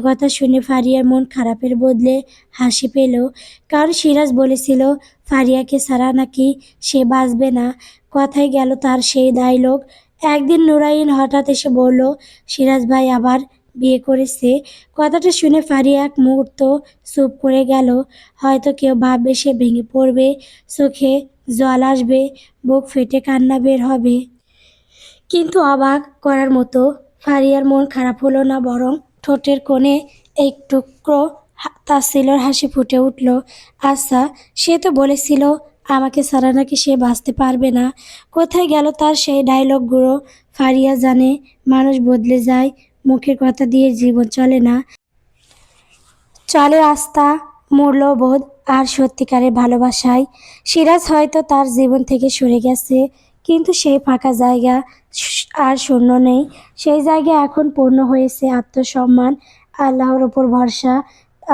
কথা শুনে ফারিয়ার মন খারাপের বদলে হাসি পেল। কারণ সিরাজ বলেছিল ফারিয়াকে ছাড়া নাকি সে বাঁচবে না। কথায় গেল তার সেই ডায়লগ। একদিন নুরাইন হঠাৎ এসে বলল, সিরাজ ভাই আবার বিয়ে করেছে। কথাটা শুনে ফারিয়া এক মুহূর্ত চুপ করে গেল। হয়তো কেউ ভাববে সে ভেঙে পড়বে, চোখে জল আসবে, বুক ফেটে কান্না বের হবে। কিন্তু অবাক করার মতো ফারিয়ার মন খারাপ হলো না, বরং ঠোঁটের কোণে এক টুকরো তাচ্ছিল্যের হাসি ফুটে উঠল। আচ্ছা, সে তো বলেছিল আমাকে ছাড়া নাকি সে বাঁচতে পারবে না। কোথায় গেল তার সেই ডায়লগগুলো? ফারিয়া জানে মানুষ বদলে যায়, মুখের কথা দিয়ে জীবন চলে না। চলে আস্থা, মূল্যবোধ আর সত্যিকারের ভালোবাসায়। সিরাজ হয়তো তার জীবন থেকে সরে গেছে, কিন্তু সেই ফাঁকা জায়গা আর শূন্য নেই। সেই জায়গা এখন পূর্ণ হয়েছে আত্মসম্মান, আল্লাহর ওপর ভরসা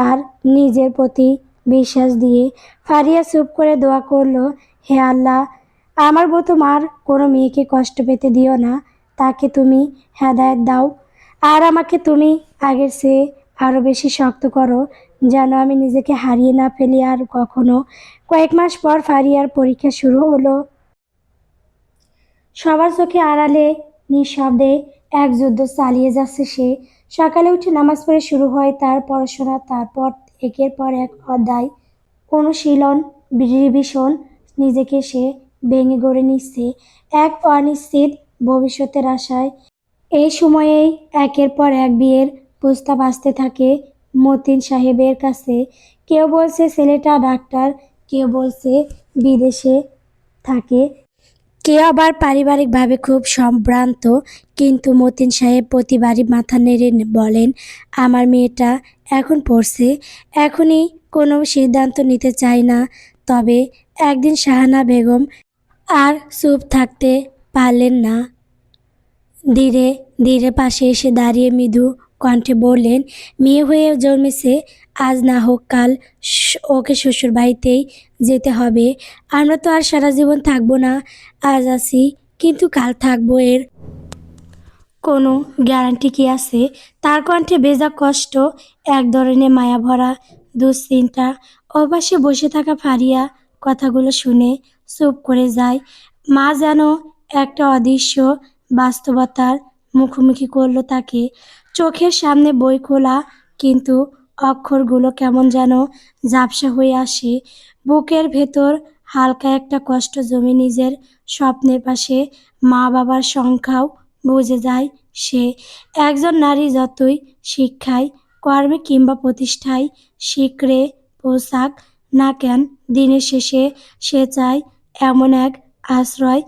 আর নিজের প্রতি বিশ্বাস দিয়ে। ফারিয়া চুপ করে দোয়া করল, হে আল্লাহ, আমার মতো মার কোনো মেয়েকে কষ্ট পেতে দিও না। তাকে তুমি হেদায়েত দাও, আর আমাকে তুমি আগের চেয়ে আরও বেশি শক্ত করো, যেন আমি নিজেকে হারিয়ে না ফেলি আর কখনো। কয়েক মাস পর ফারিয়ার পরীক্ষা শুরু হলো। সবার চোখে আড়ালে নিঃশব্দে এক যুদ্ধ চালিয়ে যাচ্ছে সে। সকালে উঠে নামাজ পড়ে শুরু হয় তার পড়াশোনা। তারপর একের পর এক অধ্যায়, অনুশীলন, রিভিশন। নিজেকে সে ভেঙে গড়ে নিচ্ছে এক অনিশ্চিত ভবিষ্যতের আশায়। এই সময়েই একের পর এক বিয়ের প্রস্তাব আসতে থাকে মতিন সাহেবের কাছে। কেউ বলছে ছেলেটা ডাক্তার, কেউ বলছে বিদেশে থাকে, কেউ আবার পারিবারিকভাবে খুব সম্ভ্রান্ত। কিন্তু মতিন সাহেব প্রতিবারই মাথা নেড়ে বলেন, আমার মেয়েটা এখন পড়ছে, এখনই কোনো সিদ্ধান্ত নিতে চাই না। তবে একদিন শাহানা বেগম আর চুপ থাকতে পারলেন না। ধীরে ধীরে পাশে এসে দাঁড়িয়ে মৃদু কণ্ঠে বললেন, মেয়ে হয়ে জন্মেছে, আজ না হোক কাল ওকে শ্বশুরবাড়িতেই যেতে হবে। আমরা তো আর সারা জীবন থাকবো না। আজ আছি, কিন্তু কাল থাকবো, এর কোনো গ্যারান্টি কি আছে? তার কণ্ঠে ভেজা কষ্ট, এক ধরনের মায়াভরা দুশ্চিন্তা। ওপাশে বসে থাকা ফারিয়া কথাগুলো শুনে চুপ করে যায়। মা যেন একটা অদৃশ্য বাস্তবতার মুখোমুখি করলো তাকে। চোখের সামনে বই খোলা, কিন্তু অক্ষরগুলো কেমন যেন ঝাপসা হয়ে আসে। বুকের ভেতর হালকা একটা কষ্ট জমে। নিজের স্বপ্নের পাশে মা বাবার সংখ্যাও বুঝে যায় সে। একজন নারী যতই শিক্ষায়, কর্মে কিংবা প্রতিষ্ঠায় শিখরে পোশাক না কেন, দিনের শেষে সে চায় এমন এক আশ্রয়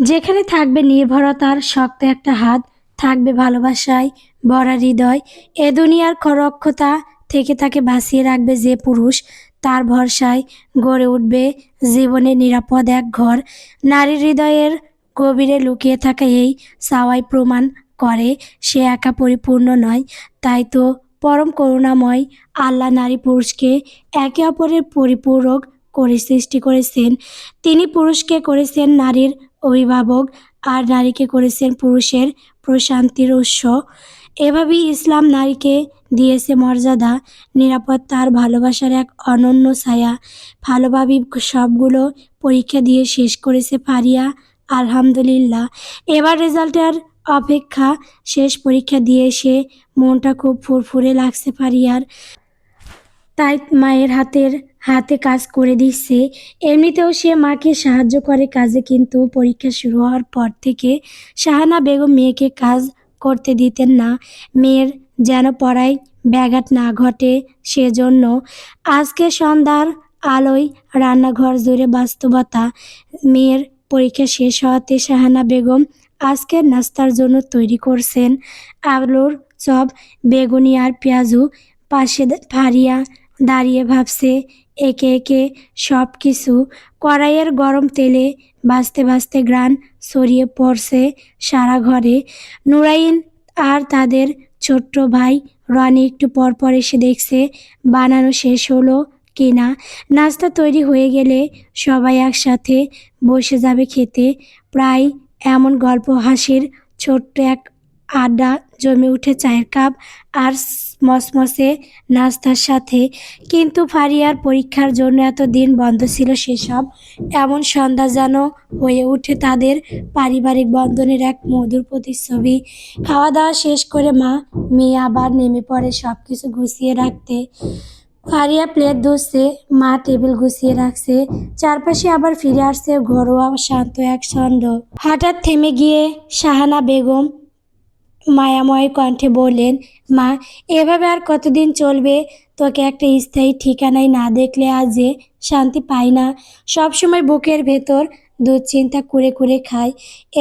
যেখানে থাকবে নির্ভরতার শক্ত একটা হাত, থাকবে ভালোবাসায় ভরা হৃদয়। এ দুনিয়ার খরক্ষতা থেকে তাকে বাঁচিয়ে রাখবে যে পুরুষ, তার ভরসায় গড়ে উঠবে জীবনের নিরাপদ এক ঘর। নারীর হৃদয়ের গভীরে লুকিয়ে থাকা এই চাওয়াই প্রমাণ করে সে একা পরিপূর্ণ নয়। তাই তো পরম করুণাময় আল্লাহ নারী পুরুষকে একে অপরের পরিপূরক করে সৃষ্টি করেছেন। তিনি পুরুষকে করেছেন নারীর অভিভাবক, আর নারীকে করেছেন পুরুষের প্রশান্তির উৎস। এভাবেই ইসলাম নারীকে দিয়েছে মর্যাদা, নিরাপত্তা আর ভালোবাসার এক অনন্য ছায়া। ভালোভাবেই সবগুলো পরীক্ষা দিয়ে শেষ করেছে ফারিয়া, আলহামদুলিল্লাহ। এবার রেজাল্টের অপেক্ষা। শেষ পরীক্ষা দিয়ে এসে মনটা খুব ফুরফুরে লাগছে ফারিয়ার। তাই মায়ের হাতের হাতে কাজ করে দিচ্ছে। এমনিতেও সে মাকে সাহায্য করে কাজে, কিন্তু পরীক্ষা শুরু হওয়ার পর থেকে শাহানা বেগম মেয়েকে কাজ করতে দিতেন না। মেয়ের যেন পড়ায় ব্যাঘাত না ঘটে, সেজন্য আজকে সন্ধ্যার আলোয় রান্নাঘর জুড়ে বাস্তবতা। মেয়ের পরীক্ষা শেষ হওয়াতে শাহানা বেগম আজকের নাস্তার জন্য তৈরি করছেন আলুর চপ, বেগুনি আর পেঁয়াজু। পাশে ফারিয়া দাঁড়িয়ে ভাবছে। একে একে সব কিছু কড়াইয়ের গরম তেলে ভাজতে ভাজতে ঘ্রাণ ছড়িয়ে পড়ছে সারা ঘরে। নুরাইন আর তাদের ছোট্ট ভাই রনি একটু পর পর এসে দেখছে বানানো শেষ হলো কিনা। নাস্তা তৈরি হয়ে গেলে সবাই একসাথে বসে যাবে খেতে। প্রায় এমন গল্প হাসির ছোট্ট এক আড্ডা জমে উঠে চায়ের কাপ আর মসমসে নাস্তার সাথে। কিন্তু ফারিয়ার পরীক্ষার জন্য এত দিন বন্ধ ছিল সেসব। এমন সন্ধ্যা যেন হয়ে ওঠে তাদের পারিবারিক বন্ধনের এক মধুর প্রতিচ্ছবি। খাওয়া দাওয়া শেষ করে মা মেয়ে আবার নেমে পড়ে সব কিছু গুছিয়ে রাখতে। ফারিয়া প্লেট ধুচ্ছে, মা টেবিল গুছিয়ে রাখছে। চারপাশে আবার ফিরে আসছে ঘরোয়া শান্ত এক ছন্দ। হঠাৎ থেমে গিয়ে শাহানা বেগম মায়াময় কণ্ঠে বললেন, মা, এভাবে আর কতদিন চলবে? তোকে একটা স্থায়ী ঠিকানায় না দেখলে আজ যে শান্তি পাই না। সবসময় বুকের ভেতর দুশ্চিন্তা কুরে কুরে খায়।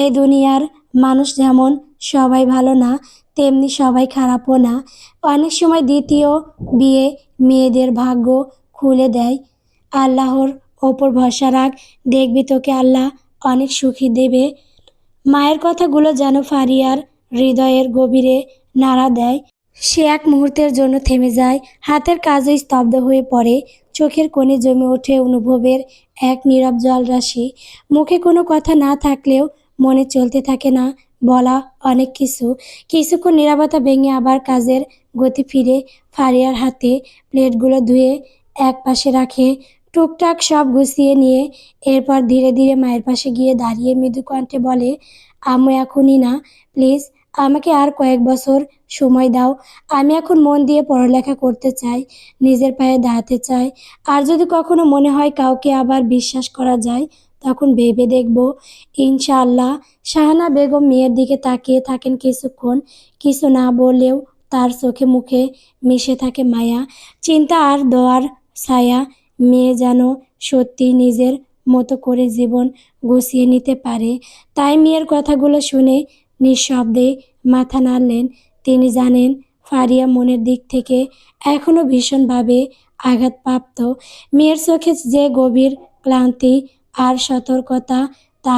এই দুনিয়ার মানুষ যেমন সবাই ভালো না, তেমনি সবাই খারাপও না। অনেক সময় দ্বিতীয় বিয়ে মেয়েদের ভাগ্য খুলে দেয়। আল্লাহর ওপর ভরসা রাখ, দেখবি তোকে আল্লাহ অনেক সুখী দেবে। মায়ের কথাগুলো যেন ফারিয়ার হৃদয়ের গভীরে নাড়া দেয়। সে এক মুহূর্তের জন্য থেমে যায়, হাতের কাজও স্তব্ধ হয়ে পড়ে। চোখের কোণে জমে ওঠে অনুভবের এক নীরব জলরাশি। মুখে কোনো কথা না থাকলেও মনে চলতে থাকে না বলা অনেক কিছু। কিছুক্ষণ নীরবতা ভেঙে আবার কাজের গতি ফিরে। ফারিয়ার হাতে প্লেটগুলো ধুয়ে এক পাশে রাখে, টুকটাক সব গুছিয়ে নিয়ে। এরপর ধীরে ধীরে মায়ের পাশে গিয়ে দাঁড়িয়ে মৃদু কণ্ঠে বলে, আম্মু, এখনই না, প্লিজ, আমাকে আর কয়েক বছর সময় দাও। আমি এখন মন দিয়ে পড়ালেখা করতে চাই, নিজের পায়ে দাঁড়াতে চাই। আর যদি কখনো মনে হয় কাউকে আবার বিশ্বাস করা যায়, তখন ভেবে দেখব, ইনশাআল্লাহ। শাহানা বেগম মেয়ের দিকে তাকিয়ে থাকেন কিছুক্ষণ। কিছু না বললেও তার চোখে মুখে মিশে থাকে মায়া, চিন্তা আর দোয়ার ছায়া। মেয়ে যেন সত্যি নিজের মতো করে জীবন গুছিয়ে নিতে পারে। তাই মেয়ের কথাগুলো শুনে নিঃশব্দে মাথা নাড়লেন। তিনি জানেন ফারিয়া মনের দিক থেকে এখনও ভীষণভাবে আঘাতপ্রাপ্ত। মেয়ের চোখে যে গভীর ক্লান্তি আর সতর্কতা, তা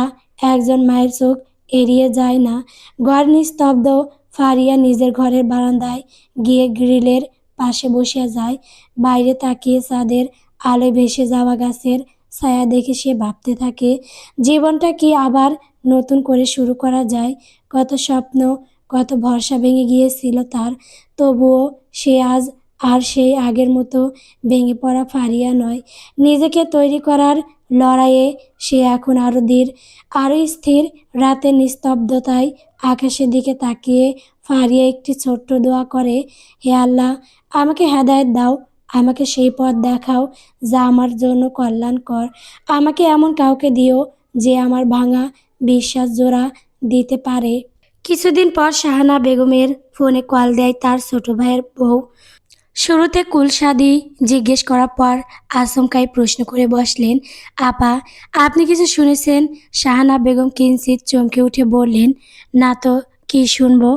একজন মায়ের চোখ এড়িয়ে যায় না। ঘর নিস্তব্ধ। ফারিয়া নিজের ঘরের বারান্দায় গিয়ে গ্রিলের পাশে বসে যায়। বাইরে তাকিয়ে চাঁদের আলোয় ভেসে যাওয়া গাছের ছায়া দেখে সে ভাবতে থাকে, জীবনটা কি আবার নতুন করে শুরু করা যায়? কত স্বপ্ন, কত ভরসা ভেঙে গিয়েছিল তার। তবুও সে আজ আর সেই আগের মতো ভেঙে পড়া ফারিয়া নয়। নিজেকে তৈরি করার লড়াইয়ে সে এখন আরও ধীর, আরও স্থির। রাতের নিস্তব্ধতায় আকাশের দিকে তাকিয়ে ফারিয়া একটি ছোট্ট দোয়া করে, হে আল্লাহ, আমাকে হেদায়েত দাও, আমাকে সেই পথ দেখাও যা আমার জন্য কল্যাণকর। আমাকে এমন কাউকে দিও যে আমার ভাঙা বিশ্বাস জোড়া দিতে পারে। কিছুদিন পর শাহানা বেগমের ফোনে কল দেয় তার ছোট ভাইয়ের বউ। শুরুতে কুলসাদি জিজ্ঞেস করার পর আচমকাই প্রশ্ন করে বসলেন, আপা, আপনি কিছু শুনেছেন? শাহানা বেগম কিঞ্চিত চমকে উঠে বললেন, না তো, কি শুনবো?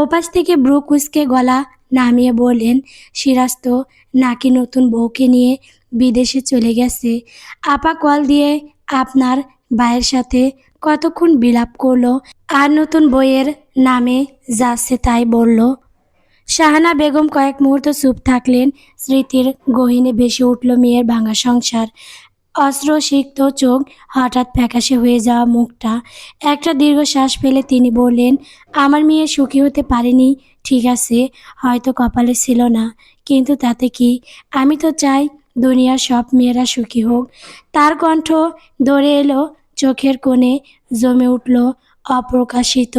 ওপাশ থেকে ব্রু কুঁচকে গলা নামিয়ে বললেন, সিরাজ তো নাকি নতুন বউকে নিয়ে বিদেশে চলে গেছে। আপা কল দিয়ে আপনার ভাইয়ের সাথে কতক্ষণ বিলাপ করলো আর নতুন বইয়ের নামে যাচ্ছে তাই বলল। শাহানা বেগম কয়েক মুহূর্ত চুপ থাকলেন। স্মৃতির গহীনে ভেসে উঠল মেয়ের ভাঙা সংসার, অশ্রুসিক্ত চোখ, হঠাৎ ফ্যাকাশে হয়ে যাওয়া মুখটা। একটা দীর্ঘশ্বাস ফেলে তিনি বললেন, আমার মেয়ে সুখী হতে পারেনি, ঠিক আছে, হয়তো কপালে ছিল না, কিন্তু তাতে কি? আমি তো চাই দুনিয়ার সব মেয়েরা সুখী হোক। তার কণ্ঠ ধরে এলো, চোখের কোণে জমে উঠল অপ্রকাশিত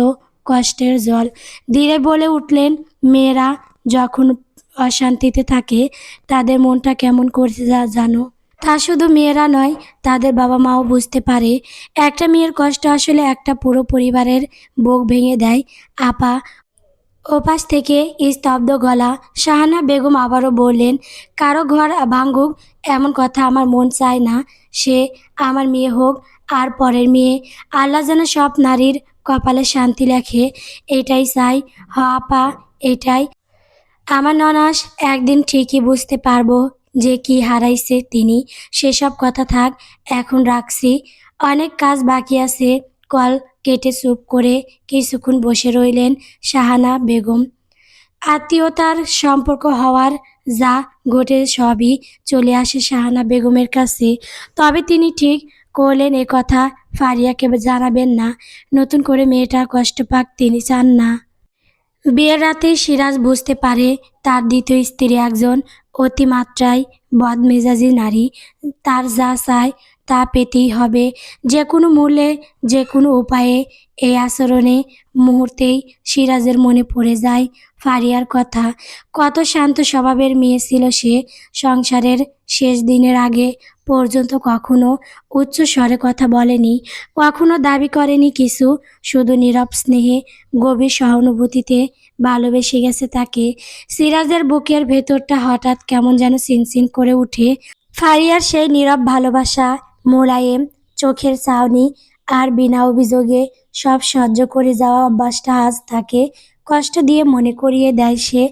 কষ্টের জল। ধীরে বলে উঠলেন, মেয়েরা যখন অশান্তিতে থাকে তাদের মনটা কেমন করে জানো? তা শুধু মেয়েরা নয়, তাদের বাবা মাও বুঝতে পারে একটা মেয়ের কষ্ট আসলে একটা পুরো পরিবারের বুক ভেঙে দেয়। আপা ওপাশ থেকে স্তব্ধ গলা। শাহানা বেগম আবারও বললেন, কারো ঘর ভাঙুক এমন কথা আমার মন চায় না। সে আমার মেয়ে হোক আর পরের মেয়ে, আল্লাহ যেন সব নারীর কপালে শান্তি লেখে, এটাই চাই। হ আপা, এটাই। আমার ননাস একদিন ঠিকই বুঝতে পারবো যে কি হারাইছে তিনি। সেসব কথা থাক, এখন রাখছি, অনেক কাজ বাকি আছে। কল কেটে চুপ করে কিছুক্ষণ বসে রইলেন শাহানা বেগম। আত্মীয়তার সম্পর্ক হওয়ার যা ঘটে সবই চলে আসে শাহানা বেগমের কাছে। তবে তিনি ঠিক করলেন এ কথা ফারিয়াকে জানাবেন না। নতুন করে মেয়েটা কষ্ট পাক তিনি চান না। বিয়ের রাতে সিরাজ বুঝতে পারে তার দ্বিতীয় স্ত্রী একজন অতিমাত্রায় বদমেজাজি নারী। তার যা চায় তা পেতেই হবে, যে কোনো মূল্যে, যে কোনো উপায়ে। এই আচরণে মুহূর্তেই সিরাজের মনে পড়ে যায় ফারিয়ার কথা। কত শান্ত স্বভাবের মেয়ে ছিল সে। সংসারের শেষ দিনের আগে পর্যন্ত কখনো উচ্চ স্বরে কথা বলেনি, কখনো দাবি করেনি কিছু। শুধু নীরব স্নেহে, গভীর সহানুভূতিতে ভালোবেসে গেছে তাকে। সিরাজের বুকের ভেতরটা হঠাৎ কেমন যেন চিনচিন করে উঠে। ফারিয়ার সেই নীরব ভালোবাসা, মোলায়েম চোখের চাহনি আর বিনা অভিযোগে সব সহ্য করে যাওয়া অভ্যাসটা আজ তাকে কষ্ট দিয়ে মনে করিয়ে দেয় সে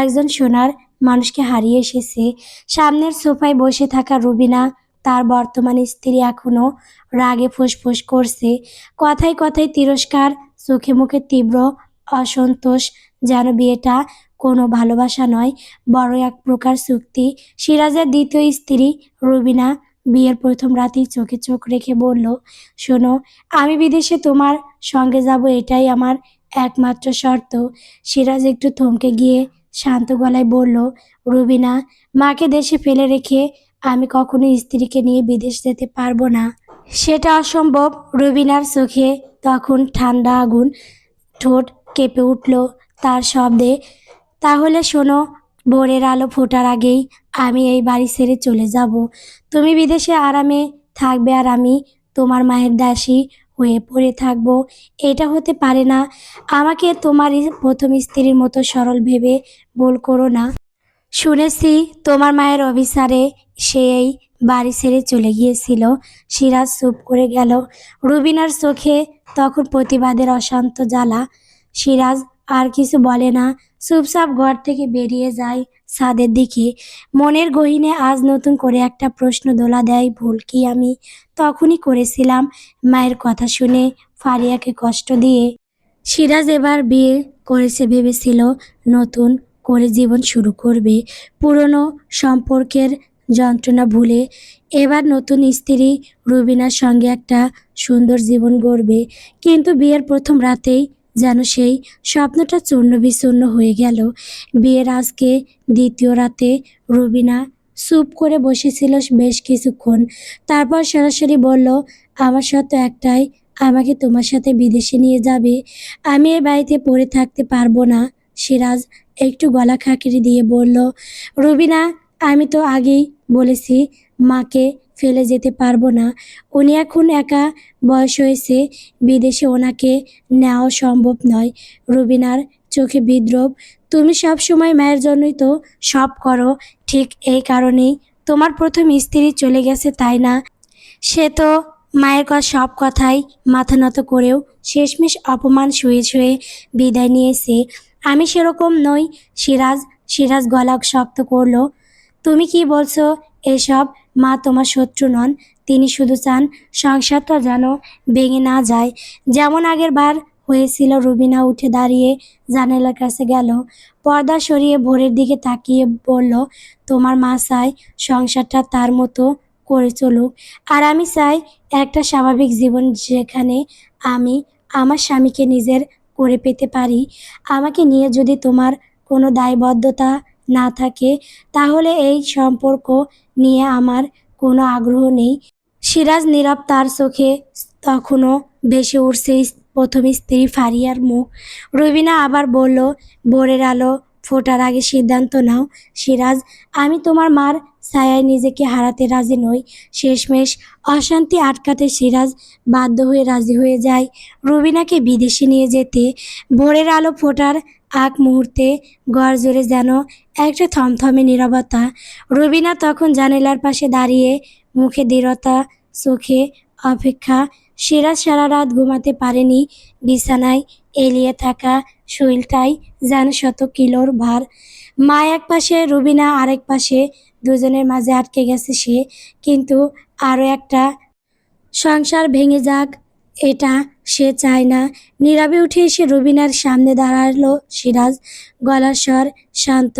একজন সোনার মানুষকে হারিয়ে এসেছে। সামনের সোফায় বসে থাকা রুবিনা, তার বর্তমান স্ত্রী, এখনও রাগে ফুসফুস করছে। কথায় কথায় তিরস্কার, চোখে মুখে তীব্র অসন্তোষ, যেন বিয়েটা কোনো ভালোবাসা নয়, বড় এক প্রকার চুক্তি। সিরাজের দ্বিতীয় স্ত্রী রুবিনা বিয়ের প্রথম রাতেই চোখে চোখ রেখে বলল, শোনো, আমি বিদেশে তোমার সঙ্গে যাব, এটাই আমার একমাত্র শর্ত। সিরাজ একটু থমকে গিয়ে শান্ত গলায় বলল, রুবিনা, মাকে দেশে ফেলে রেখে আমি কখনো স্ত্রীকে নিয়ে বিদেশ যেতে পারবো না। সেটা অসম্ভব। রুবিনার চোখে তখন ঠান্ডা আগুন, ঠোঁট কেঁপে উঠল তার শব্দে। তাহলে শোনো, ভোরের আলো ফোটার আগেই আমি এই বাড়ি ছেড়ে চলে যাব। তুমি বিদেশে আরামে থাকবে আর আমি তোমার মায়ের দাসী হয়ে পড়ে থাকব। এটা হতে পারে না। আমাকে তোমার প্রথম স্ত্রীর মতো সরল ভেবে ভুল করো না। শুনেছি তোমার মায়ের অভিসারে সে এই বাড়ি ছেড়ে চলে গিয়েছিল। সিরাজ চুপ করে গেল। রুবিনার চোখে তখন প্রতিবাদের অশান্ত জ্বালা। সিরাজ আর কিছু বলে না, চুপচাপ ঘর থেকে বেরিয়ে যায় ছাদের দিকে। মনের গহীনে আজ নতুন করে একটা প্রশ্ন দোলা দেয়, ভুল কি আমি তখনই করেছিলাম মায়ের কথা শুনে ফারিয়াকে কষ্ট দিয়ে? সিরাজ এবার বিয়ে করেছে ভেবেছিল নতুন করে জীবন শুরু করবে, পুরনো সম্পর্কের যন্ত্রণা ভুলে। এবার নতুন স্ত্রী রুবিনার সঙ্গে একটা সুন্দর জীবন গড়বে। কিন্তু বিয়ের প্রথম রাতেই যেন সেই স্বপ্নটা চূর্ণ বিচূর্ণ হয়ে গেল। বিয়ের আজকে দ্বিতীয় রাতে রুবিনা চুপ করে বসেছিল বেশ কিছুক্ষণ। তারপর সরাসরি বলল, আমার শর্ত একটাই, আমাকে তোমার সাথে বিদেশে নিয়ে যাবে। আমি এই বাড়িতে পড়ে থাকতে পারবো না। সিরাজ একটু গলা খাঁকিয়ে দিয়ে বলল, রুবিনা, আমি তো আগেই বলেছি মাকে ফেলে যেতে পারবো না। উনি এখন একা, বয়স হয়েছে, বিদেশে ওনাকে নেওয়া সম্ভব নয়। রুবিনার চোখে বিদ্রূপ। তুমি সব সময় মায়ের জন্যই তো সব করো। ঠিক এই কারণেই তোমার প্রথম স্ত্রী চলে গেছে, তাই না? সে তো মায়ের সব কথাই মাথা নত করেও শেষমেশ অপমান সয়ে সয়ে বিদায় নিয়েছে। আমি সেরকম নই। সিরাজ সিরাজ গলা শক্ত করল, তুমি কি বলছো এসব? মা তোমার শত্রু নন। তিনি শুধু চান সংসারটা যেন ভেঙে না যায়, যেমন আগের বার হয়েছিল। রুবিনা উঠে দাঁড়িয়ে জানালার কাছে গেল, পর্দা সরিয়ে ভোরের দিকে তাকিয়ে বলল, তোমার মা চায় সংসারটা তার মতো করে চলুক, আর আমি চাই একটা স্বাভাবিক জীবন, যেখানে আমি আমার স্বামীকে নিজের করে পেতে পারি। আমাকে নিয়ে যদি তোমার কোনো দায়বদ্ধতা না থাকে, তাহলে এই সম্পর্ক নিয়ে আমার কোনো আগ্রহ নেই। সিরাজ নীরব, তার চোখে তখনও ভেসে উঠছে প্রথম স্ত্রী ফারিয়ার মুখ। রুবিনা আবার বলল, ভোরের আলো ফোটার আগে সিদ্ধান্ত নাও। সিরাজ, আমি তোমার মার ছায়ায় নিজেকে হারাতে রাজি নই। শেষমেশ অশান্তি আটকাতে সিরাজ বাধ্য হয়ে রাজি হয়ে যায় রুবিনাকে বিদেশে নিয়ে যেতে। ভোরের আলো ফোটার আগ মুহূর্তে ঘর জুড়ে যেন একটা থমথমে নীরবতা। রুবিনা তখন জানালার পাশে দাঁড়িয়ে, মুখে দৃঢ়তা, চোখে অপেক্ষা। সিরাজ সারা রাত ঘুমাতে পারেনি। বিছানায় এলিয়ে থাকা শরীরটাই যেন শত কিলোর ভার। মা এক পাশে, রুবিনা আরেক পাশে, দুজনের মাঝে আটকে গেছে সে। কিন্তু আরও একটা সংসার ভেঙে যাক, এটা সে চায় না। নীরবে উঠে এসে রুবিনার সামনে দাঁড়ালো সিরাজ, গলার স্বর শান্ত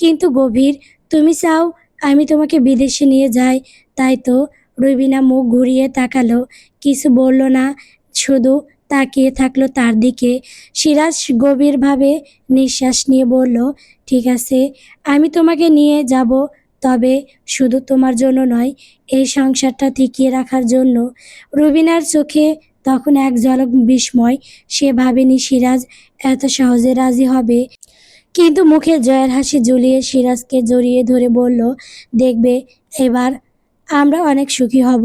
কিন্তু গভীর। তুমি চাও আমি তোমাকে বিদেশে নিয়ে যাই, তাই তো? রুবিনা মুখ ঘুরিয়ে তাকালো, কিছু বলল না, শুধু তাকিয়ে থাকলো তার দিকে। সিরাজ গভীরভাবে নিঃশ্বাস নিয়ে বলল, ঠিক আছে, আমি তোমাকে নিয়ে যাব, তবে শুধু তোমার জন্য নয়, এই সংসারটা টিকিয়ে রাখার জন্য। রুবিনার চোখে তখন এক ঝলক বিস্ময়। সে ভাবেনি সিরাজ এত সহজে রাজি হবে। কিন্তু মুখে জয়ের হাসি ঝুলিয়ে সিরাজকে জড়িয়ে ধরে বলল, দেখবে এবার আমরা অনেক সুখী হব।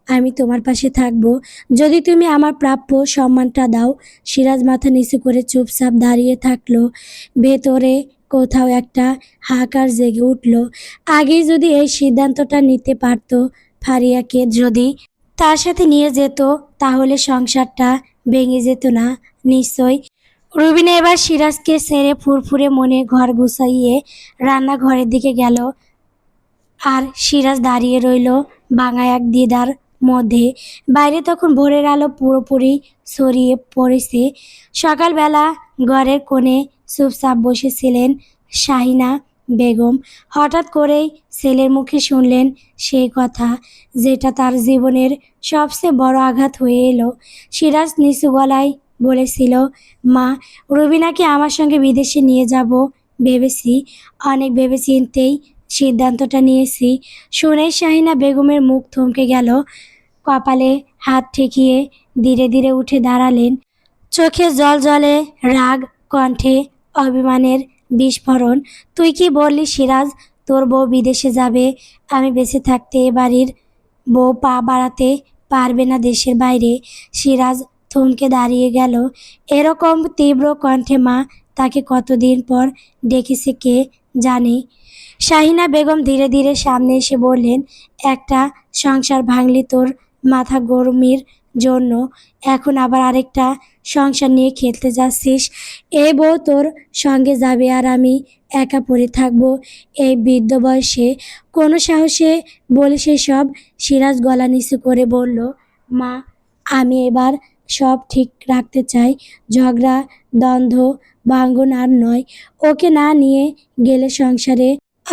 আমি তোমার পাশে থাকব, যদি তুমি আমার প্রাপ্য সম্মানটা দাও। সিরাজ মাথা নিচু করে চুপচাপ দাঁড়িয়ে থাকলো। ভেতরে কোথাও একটা হাহাকার জেগে উঠল। আগেই যদি এই সিদ্ধান্তটা নিতে পারত, ফারিয়াকে যদি তার সাথে নিয়ে যেত, তাহলে সংসারটা ভেঙে যেত না, নিশ্চয়। রুবিনা এবার সিরাজকে ছেড়ে ফুরফুরে মনে ঘর গুছাইয়ে রান্নাঘরের দিকে গেল। আর সিরাজ দাঁড়িয়ে রইল ভাঙা এক দ্বিধার মধ্যে। বাইরে তখন ভোরের আলো পুরোপুরি ছড়িয়ে পড়েছে। সকালবেলা ঘরের কোণে চুপচাপ বসেছিলেন শাহিনা বেগম। হঠাৎ করেই ছেলের মুখে শুনলেন সেই কথা, যেটা তার জীবনের সবচেয়ে বড় আঘাত হয়ে এলো। সিরাজ নিচু গলায় বলেছিল, মা, রুবিনাকে আমার সঙ্গে বিদেশে নিয়ে যাব ভেবেছি, অনেক ভেবেচিন্তেই সিদ্ধান্তটা নিয়েছি। শুনেই শাহিনা বেগমের মুখ থমকে গেল। কপালে হাত ঠেকিয়ে ধীরে ধীরে উঠে দাঁড়ালেন। চোখে জল জলে রাগ, কণ্ঠে অভিমানের বিস্ফোরণ। তুই কি বললি সিরাজ? তোর বউ বিদেশে যাবে? আমি বেঁচে থাকতে এ বাড়ির বউ পা বাড়াতে পারবে না দেশের বাইরে? সিরাজ থমকে দাঁড়িয়ে গেল। এরকম তীব্র কণ্ঠে মা তাকে কতদিন পর ডেকেছে কে জানে। শাহিনা বেগম ধীরে ধীরে সামনে এসে বললেন, একটা সংসার ভাঙলি তোর মাথা গরমির জন্য, এখন আবার আরেকটা সংসার নিয়ে খেলতে যাচ্ছিস। এই বউ তোর সঙ্গে যাবে আর আমি একা পড়ে থাকবো এই বৃদ্ধ বয়সে? কোনো সাহসে বলে সেসব? সিরাজ গলা নিচু করে বলল, মা, আমি এবার সব ঠিক রাখতে চাই। ঝগড়া, দ্বন্দ্ব, ভাঙন আর নয়। ওকে না নিয়ে গেলে সংসারে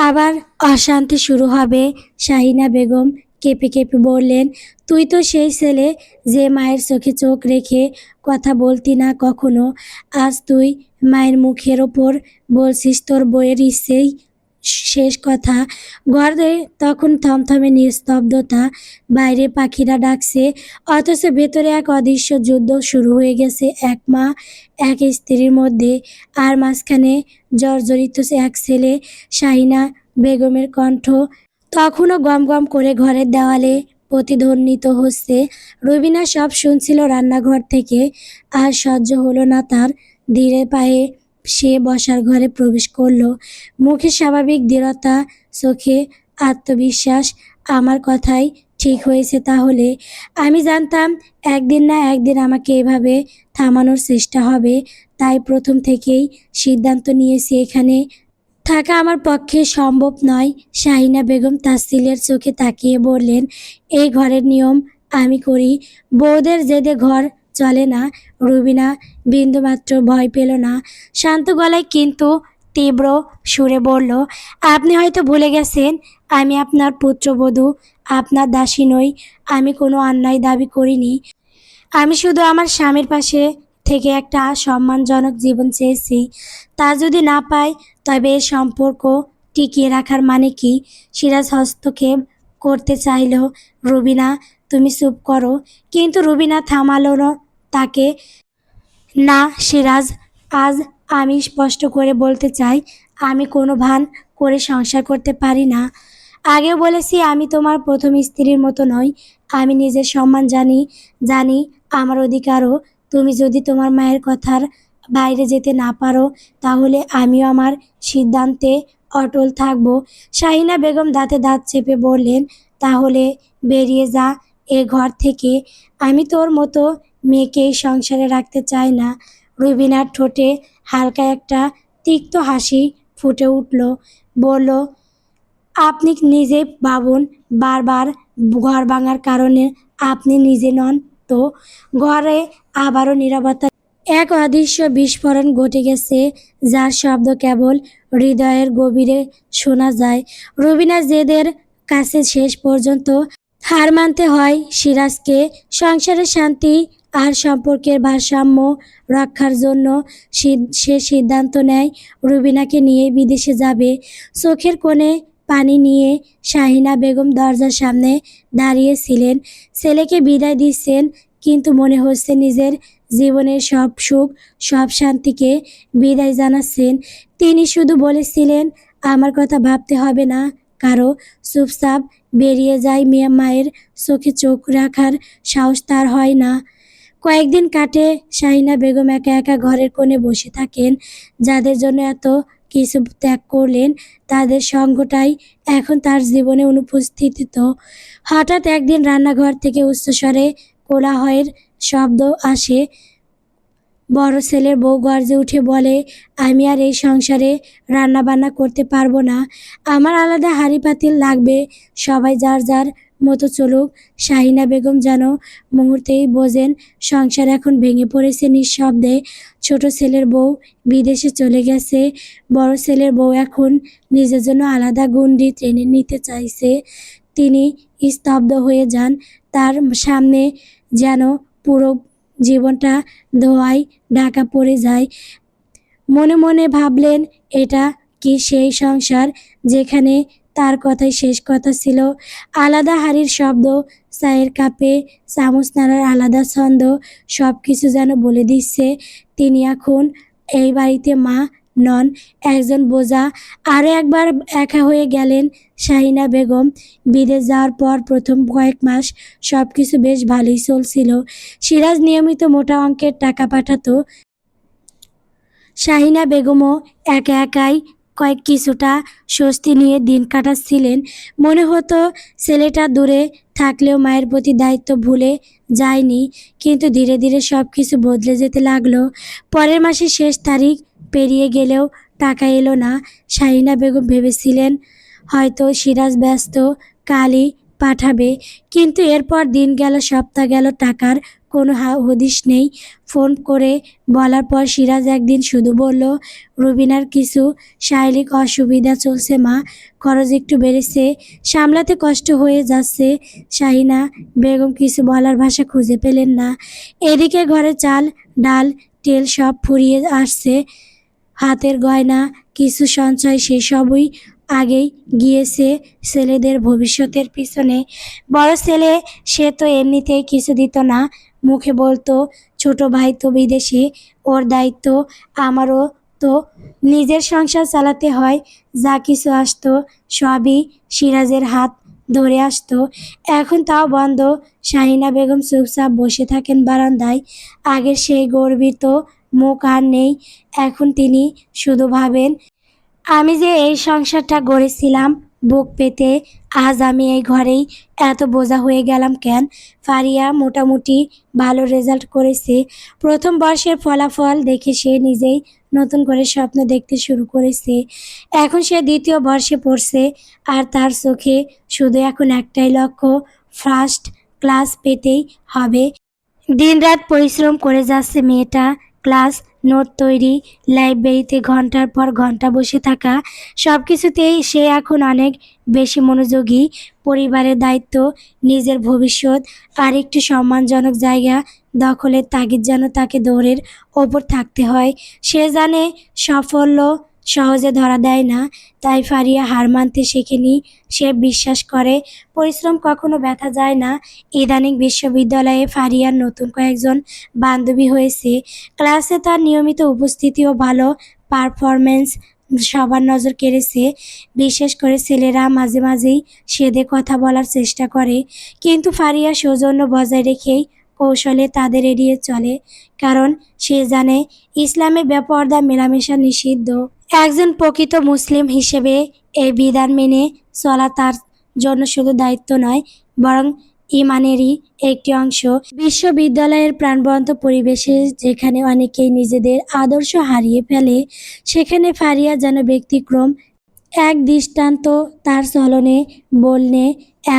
আবার অশান্তি শুরু হবে। শাহিনা বেগম কেঁপে কেঁপে বললেন, তুই তো সেই ছেলে যে মায়ের চোখে চোখ রেখে কথা বলতি না কখনো। আজ তুই মায়ের মুখের ওপর বলছিস তোর বইয়ের ইচ্ছেই শেষ কথা। ঘরে তখন থমথমে নিস্তব্ধতা। বাইরে পাখিরা ডাকছে, অথচ ভেতরে এক অদৃশ্য যুদ্ধ শুরু হয়ে গেছে এক মা, এক স্ত্রীর মধ্যে। আর মাঝখানে জর্জরিত এক ছেলে। শাহিনা বেগমের কণ্ঠ তখনও গম গম করে ঘরের দেওয়ালে প্রতিধ্বনিত হচ্ছে। রুবিনা সব শুনছিল রান্নাঘর থেকে। আর সহ্য হলো না তার। ধীরে পায়ে সে বসার ঘরে প্রবেশ করলো। মুখে স্বাভাবিক দৃঢ়তা, চোখে আত্মবিশ্বাস। আমার কথাই ঠিক হয়েছে তাহলে? আমি জানতাম একদিন না একদিন আমাকে এভাবে থামানোর চেষ্টা হবে, তাই প্রথম থেকেই সিদ্ধান্ত নিয়েছি এখানে থাকা আমার পক্ষে সম্ভব নয়। শাহিনা বেগম তাসসিলের চোখে তাকিয়ে বললেন, এই ঘরের নিয়ম আমি করি, বউদের জেদে ঘর চলে না। রুবিনা বিন্দুমাত্র ভয় পেল না। শান্ত গলায় কিন্তু তীব্র সুরে বলল, আপনি হয়তো ভুলে গেছেন আমি আপনার পুত্রবধূ, আপনার দাসী নই। আমি কোনো অন্যায় দাবি করিনি। আমি শুধু আমার স্বামীর পাশে থেকে একটা সম্মানজনক জীবন চেয়েছি। তা যদি না পাই, তবে এই সম্পর্ক টিকিয়ে রাখার মানে কি? সিরাজ হস্তক্ষেপ করতে চাইল। রুবিনা, তুমি চুপ করো। কিন্তু রুবিনা থামালো না তাকে। না সিরাজ, আজ আমি স্পষ্ট করে বলতে চাই, আমি কোনো ভান করে সংসার করতে পারি না। আগেও বলেছি আমি তোমার প্রথম স্ত্রীর মতো নই। আমি নিজের সম্মান জানি, জানি আমার অধিকারও। তুমি যদি তোমার মায়ের কথার বাইরে যেতে না পারো তাহলে আমিও আমার সিদ্ধান্তে অটল থাকব। শাহিনা বেগম দাঁতে দাঁত চেপে বললেন, তাহলে বেরিয়ে যা এ ঘর থেকে। আমি তোর মতো মেয়েকে এই সংসারে রাখতে চাই না। রুবিনার ঠোঁটে হালকা একটা তিক্ত হাসি ফুটে উঠল। বলল, আপনি নিজে ভাবুন, বারবার ঘর ভাঙার কারণে আপনি নিজে নন তো। ঘরে আবারও নীরবতা। এক অদৃশ্য বিস্ফোরণ ঘটে গেছে, যার শব্দ কেবল হৃদয়ের গভীরে শোনা যায়। রুবিনা জেদের কাছে শেষ পর্যন্ত হার মানতে হয় সিরাজকে। সংসারের শান্তি আর সম্পর্কের ভারসাম্য রক্ষার জন্য সে সিদ্ধান্ত নেয় রুবিনাকে নিয়ে বিদেশে যাবে। চোখের কোণে পানি নিয়ে শাহিনা বেগম দরজার সামনে দাঁড়িয়েছিলেন। ছেলেকে বিদায় দিচ্ছেন, কিন্তু মনে হচ্ছে নিজের জীবনের সব সুখ, সব শান্তিকে বিদায় জানাচ্ছেন। তিনি শুধু বলেছিলেন, আমার কথা ভাবতে হবে না কারো। চুপচাপ বেরিয়ে যায়। মায়ের চোখে চোখ রাখার সাহস তার হয় না। কয়েকদিন কাটে। শাহিনা বেগম একা একা ঘরের কোণে বসে থাকেন। যাদের জন্য এত কিছু ত্যাগ করলেন তাদের সঙ্গটাই এখন তার জীবনে অনুপস্থিত। হঠাৎ একদিন রান্নাঘর থেকে উচ্চস্বরে কোলাহলের শব্দ আসে। বড় ছেলের বউ গর্জে উঠে বলে, আমি আর এই সংসারে রান্না বান্না করতে পারবো না। আমার আলাদা হাঁড়ি পাতিল লাগবে। সবাই যার যার মতো চলুক। শাহিনা বেগম যেন মুহূর্তেই বোঝেন সংসার এখন ভেঙে পড়েছে নিঃশব্দে। ছোট ছেলের বউ বিদেশে চলে গেছে। বড় ছেলের বউ এখন নিজের জন্য আলাদা গণ্ডি টেনে নিতে চাইছে। তিনি স্তব্ধ হয়ে যান। তার সামনে যেন পুরো জীবনটা ধোঁয়ায় ঢাকা পড়ে যায়। মনে মনে ভাবলেন, এটা কি সেই সংসার যেখানে তার কথাই শেষ কথা ছিল? আলাদা হাঁড়ির শব্দ, চায়ের কাপে চামচ নাড়ার আলাদা ছন্দ, সব কিছু যেন বলে দিচ্ছে তিনি এখন এই বাড়িতে মা নন, একজন বোঝা। আরও একবার একা হয়ে গেলেন শাহিনা বেগম। বিদেশ যাওয়ার পর প্রথম কয়েক মাস সব কিছু বেশ ভালোই চলছিল। সিরাজ নিয়মিত মোটা অঙ্কের টাকা পাঠাতো। শাহিনা বেগমও একা একাই কিছুটা স্বস্তি নিয়ে দিন কাটাচ্ছিলেন। মনে হতো ছেলেটা দূরে থাকলেও মায়ের প্রতি দায়িত্ব ভুলে যায়নি। কিন্তু ধীরে ধীরে সব কিছু বদলে যেতে লাগলো। পরের মাসের শেষ তারিখ পেরিয়ে গেলেও টাকা এলো না। শাহিনা বেগম ভেবেছিলেন হয়তো সিরাজ ব্যস্ত, কালই পাঠাবে। কিন্তু এরপর দিন গেল, সপ্তাহ গেল, টাকার কোনো হদিশ নেই। ফোন করে বলার পর সিরাজ একদিন শুধু বলল, রুবিনার কিছু শারীরিক অসুবিধা চলছে মা, খরচ একটু বেড়েছে, সামলাতে কষ্ট হয়ে যাচ্ছে। শাহিনা বেগম কিছু বলার ভাষা খুঁজে পেলেন না। এদিকে ঘরে চাল, ডাল, তেল সব ফুরিয়ে আসছে। হাতের গয়না, কিছু সঞ্চয়, সেসবই আগেই গিয়েছে ছেলেদের ভবিষ্যতের পিছনে। বড় ছেলে, সে তো এমনিতেই কিছু দিত না, মুখে বলতো ছোট ভাই তো বিদেশে, ওর দায়িত্ব। আমারও তো নিজের সংসার চালাতে হয়। যা কিছু আসতো সবই সিরাজের হাত ধরে আসতো। এখন তাও বন্ধ। শাহিনা বেগম চুপচাপ বসে থাকেন বারান্দায়। আগের সেই গর্বিত মুখ আর নেই। এখন তিনি শুধু ভাবেন, আমি যে এই সংসারটা গড়েছিলাম বুক পেতে, আজ আমি এই ঘরেই এত বোঝা হয়ে গেলাম কেন? ফারিয়া মোটামুটি ভালো রেজাল্ট করেছে। প্রথম বর্ষের ফলাফল দেখে সে নিজেই নতুন করে স্বপ্ন দেখতে শুরু করেছে। এখন সে দ্বিতীয় বর্ষে পড়ছে, আর তার চোখে শুধু এখন একটাই লক্ষ্য, ফার্স্ট ক্লাস পেতেই হবে। দিনরাত পরিশ্রম করে যাচ্ছে মেয়েটা। ক্লাস, নোট তৈরি, লাইব্রেরিতে ঘন্টার পর ঘন্টা বসে থাকা, সব কিছুতেই সে এখন অনেক বেশি মনোযোগী। পরিবারের দায়িত্ব, নিজের ভবিষ্যৎ আর একটু সম্মানজনক জায়গা দখলের তাগিদ যেন তাকে দৌড়ের ওপর থাকতে হয়। সে জানে সাফল্য সহজে ধরা দেয় না, তাই ফারিয়া হার মানতে শেখেনি। সে বিশ্বাস করে পরিশ্রম কখনো ব্যথা যায় না। ইদানিং বিশ্ববিদ্যালয়ে ফারিয়ার নতুন কয়েকজন বান্ধবী হয়েছে। ক্লাসে তার নিয়মিত উপস্থিতি ও ভালো পারফরমেন্স সবার নজর কেড়েছে। বিশেষ করে ছেলেরা মাঝে মাঝেই সেদে কথা বলার চেষ্টা করে, কিন্তু ফারিয়া সৌজন্য বজায় রেখেই কৌশলে তাদের এড়িয়ে চলে, কারণ সে জানে ইসলামে বেপরদা মেলামেশা নিষিদ্ধ। একজন প্রকৃত মুসলিম হিসেবে এই বিধান মেনে চলা তার জন্য শুধু দায়িত্ব নয়, বরং ঈমানেরই একটি অংশ। বিশ্ববিদ্যালয়ের প্রাণবন্ত পরিবেশে যেখানে অনেকেই নিজেদের আদর্শ হারিয়ে ফেলে, সেখানে ফারিয়া যেন ব্যতিক্রম। এক দৃষ্টান্ত। তার চলনে, বলনে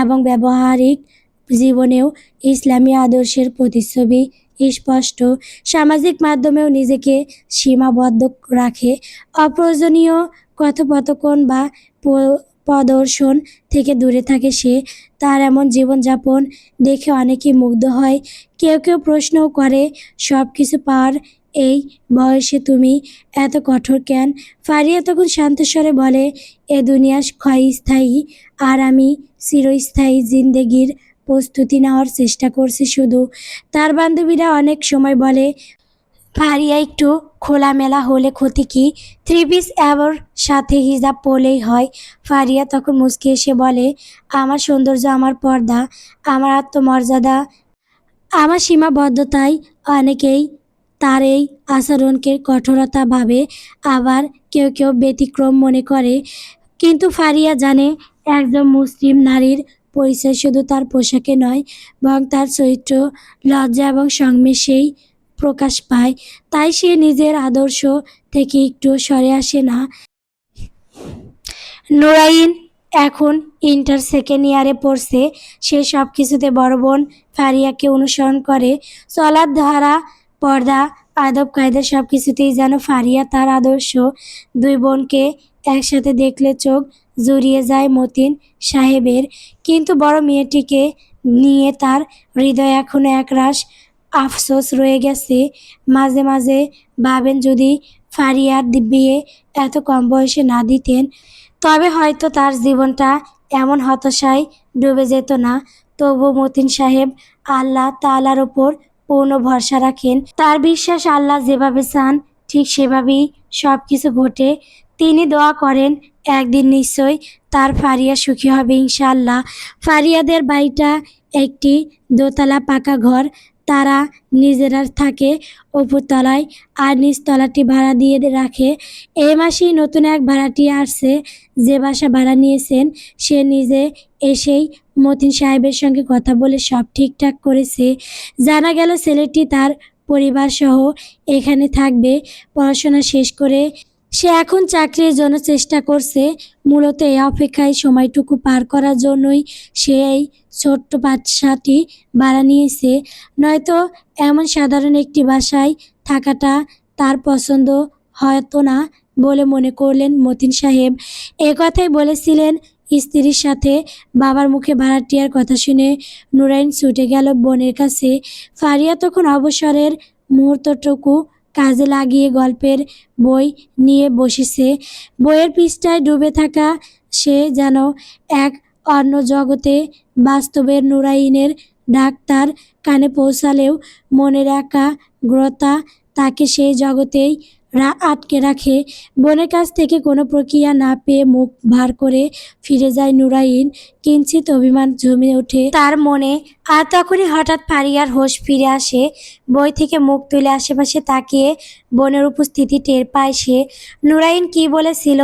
এবং ব্যবহারিক জীবনেও ইসলামী আদর্শের প্রতিচ্ছবি স্পষ্ট। সামাজিক মাধ্যমেও নিজেকে সীমাবদ্ধ রাখে। অপ্রয়োজনীয় কথোপকথন বা প্রদর্শন থেকে দূরে থাকে সে। তার এমন জীবনযাপন দেখে অনেকেই মুগ্ধ হয়। কেউ কেউ প্রশ্নও করে, সব কিছু পাওয়ার এই বয়সে তুমি এত কঠোর কেন? ফারিয়া তখন শান্তস্বরে বলে, এ দুনিয়া ক্ষয়স্থায়ী, আর আমি চিরস্থায়ী জিন্দেগির প্রস্তুতি নেওয়ার চেষ্টা করছি শুধু। তার বান্ধবীরা অনেক সময় বলে, ফারিয়া একটু খোলামেলা হলে ক্ষতি কি? থ্রি পিস এবং সাথে হিজাব পরলেই হয়। ফারিয়া তখন মুচকি এসে বলে, আমার সৌন্দর্য, আমার পর্দা, আমার আত্মমর্যাদা, আমার সীমাবদ্ধতায় অনেকেই তার এই আচরণকে কঠোরতা ভাবে, আবার কেউ কেউ ব্যতিক্রম মনে করে। কিন্তু ফারিয়া জানে, একজন মুসলিম নারীর পরিচয় শুধু তার পোশাকে নয়, বরং তার চরিত্র, লজ্জা এবং সংমিশ্রেই প্রকাশ পায়। তাই সে নিজের আদর্শ থেকে একটু সরে আসে না। নুরাইন এখন ইন্টার সেকেন্ড ইয়ারে পড়ছে। সে সব কিছুতে বড় বোন ফারিয়াকে অনুসরণ করে। চলার ধারা, পর্দা, আদব কায়দা সব কিছুতেই যেন ফারিয়া তার আদর্শ। দুই বোনকে একসাথে দেখলে চোখ জুড়িয়ে যায় মতিন সাহেবের। কিন্তু বড় মেয়েটিকে নিয়ে তার হৃদয়ে এখনো একরাশ আফসোস রয়ে গেছে। মাঝে মাঝে ভাবেন, যদি ফারিয়ার বিয়ে এত কম বয়সে না দিতেন, তবে হয়তো তার জীবনটা এমন হতাশায় ডুবে যেত না। তবুও মতিন সাহেব আল্লাহ তাআলার ওপর পূর্ণ ভরসা রাখেন। তার বিশ্বাস, আল্লাহ যেভাবে চান ঠিক সেভাবেই সব কিছু ঘটে। তিনি দোয়া করেন, একদিন নিশ্চয়ই তার ফারিয়া সুখী হবে ইনশাআল্লাহ। ফারিয়াদের বাড়িটা একটি দোতলা পাকা ঘর। তারা নিজেরা থাকে উপরতলায়, আর নিচতলাটি ভাড়া দিয়ে রাখে। এই মাসেই নতুন এক ভাড়াটিয়া আসছে। যে বাসা ভাড়া নিয়েছেন সে নিজে এসেই মতিন সাহেবের সঙ্গে কথা বলে সব ঠিকঠাক করেছে। জানা গেল ছেলেটি তার পরিবারসহ এখানে থাকবে। পড়াশোনা শেষ করে সে এখন চাকরির জন্য চেষ্টা করছে। মূলত এই অপেক্ষায় সময়টুকু পার করার জন্যই সে এই ছোট্ট বাসাটি ভাড়া নিয়েছে। নয়তো এমন সাধারণ একটি বাসায় থাকাটা তার পছন্দ হতো না বলে মনে করলেন মতিন সাহেব। কথাই বলেছিলেন স্ত্রীর সাথে। বাবার মুখে ভাড়াটিয়ার কথা শুনে নুরাইন ছুটে গেল বোনের কাছে। ফারিয়া তখন অবসরের মুহূর্তটুকু কাজে লাগিয়ে গল্পের বই নিয়ে বসেছে। বইয়ের পৃষ্ঠায় ডুবে থাকা সে যেন এক অন্য জগতে। বাস্তবের নুরাইনের ডাক তার কানে পৌঁছালেও মনের একাগ্রতা তাকে সেই জগতেই আটকে রাখে। বোনের কাছ থেকে কোনো প্রক্রিয়া না পেয়ে মুখ ভার করে ফিরে যায় নুরাইন। কিঞ্চিত অভিমান জমে ওঠে তার মনে। আর তখনই হঠাৎ ফারিয়ার হোশ ফিরে আসে। বই থেকে মুখ তুলে আশেপাশে তাকিয়ে বোনের উপস্থিতি টের পায় সে। নুরাইন কি বলেছিল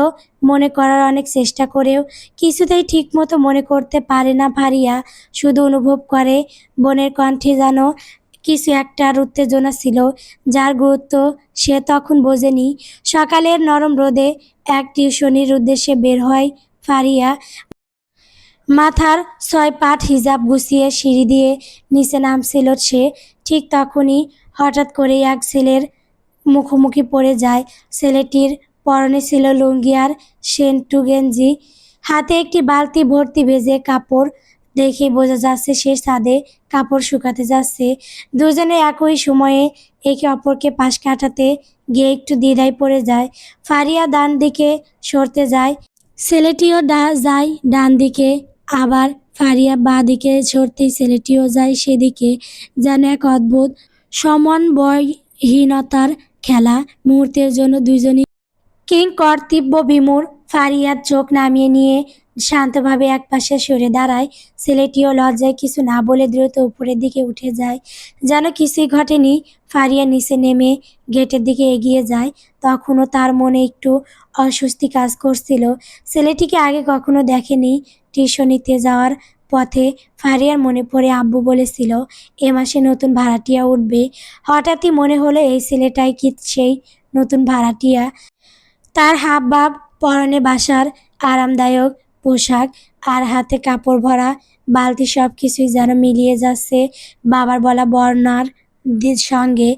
মনে করার অনেক চেষ্টা করেও কিছুতেই ঠিকমতো মনে করতে পারে না ফারিয়া। শুধু অনুভব করে বোনের কণ্ঠে যেন কিছু একটা উত্তেজনা ছিল, যার গুরুত্ব সে তখন বোঝেনি। সকালের নরম রোদে এক টিউশনির উদ্দেশ্যে বের হয় ফারিয়া। মাথার 6 পাট হিজাব গুছিয়ে সিঁড়ি দিয়ে নিচে নামছিল সে। ঠিক তখনই হঠাৎ করেই এক ছেলের মুখোমুখি পড়ে যায়। ছেলেটির পরনে ছিল লুঙ্গি আর সেন্টু গেঞ্জি। হাতে একটি বালতি ভর্তি ভেজে কাপড়। দেখেই বোঝা যাচ্ছে সে ছাদে কাপড় শুকাতে যাচ্ছে। দুজনে একই সময়ে একে অপরকে পাশ কাটাতে গিয়ে একটু দ্বিধায় পড়ে যায়। ফারিয়া ডান দিকে সরতে যায়, ছেলেটিও যায় ডান দিকে। আবার ফারিয়া বাঁ দিকে সরতেই ছেলেটিও যায় সেদিকে। যেন এক অদ্ভুত সমন্বয়হীনতার খেলা। মুহূর্তের জন্য দুইজনই কিং কর্তব্য বিমূঢ় ফারিয়ার চোখ নামিয়ে নিয়ে শান্তভাবে একপাশে সরে দাঁড়ায়। ছেলেটিও লজ্জায় কিছু না বলে দ্রুত উপরের দিকে উঠে যায়, যেন কিছুই ঘটেনি। ফারিয়া নিচে নেমে গেটের দিকে এগিয়ে যায়। তখনও তার মনে একটু অস্বস্তি কাজ করছিল। ছেলেটিকে আগে কখনো দেখেনি। টিউশনিতে যাওয়ার পথে ফারিয়ার মনে পড়ে আব্বু বলেছিল এ মাসে নতুন ভাড়াটিয়া উঠবে। হঠাৎই মনে হলো এই ছেলেটাই কি সেই নতুন ভাড়াটিয়া। তার হাবভাব, পরনে বাসার আরামদায়ক পোশাক আর হাতে কাপড় ভরা বালতি সব কিছুই যেন মিলিয়ে যাচ্ছে বাবার বলা বর্ণার সঙ্গে।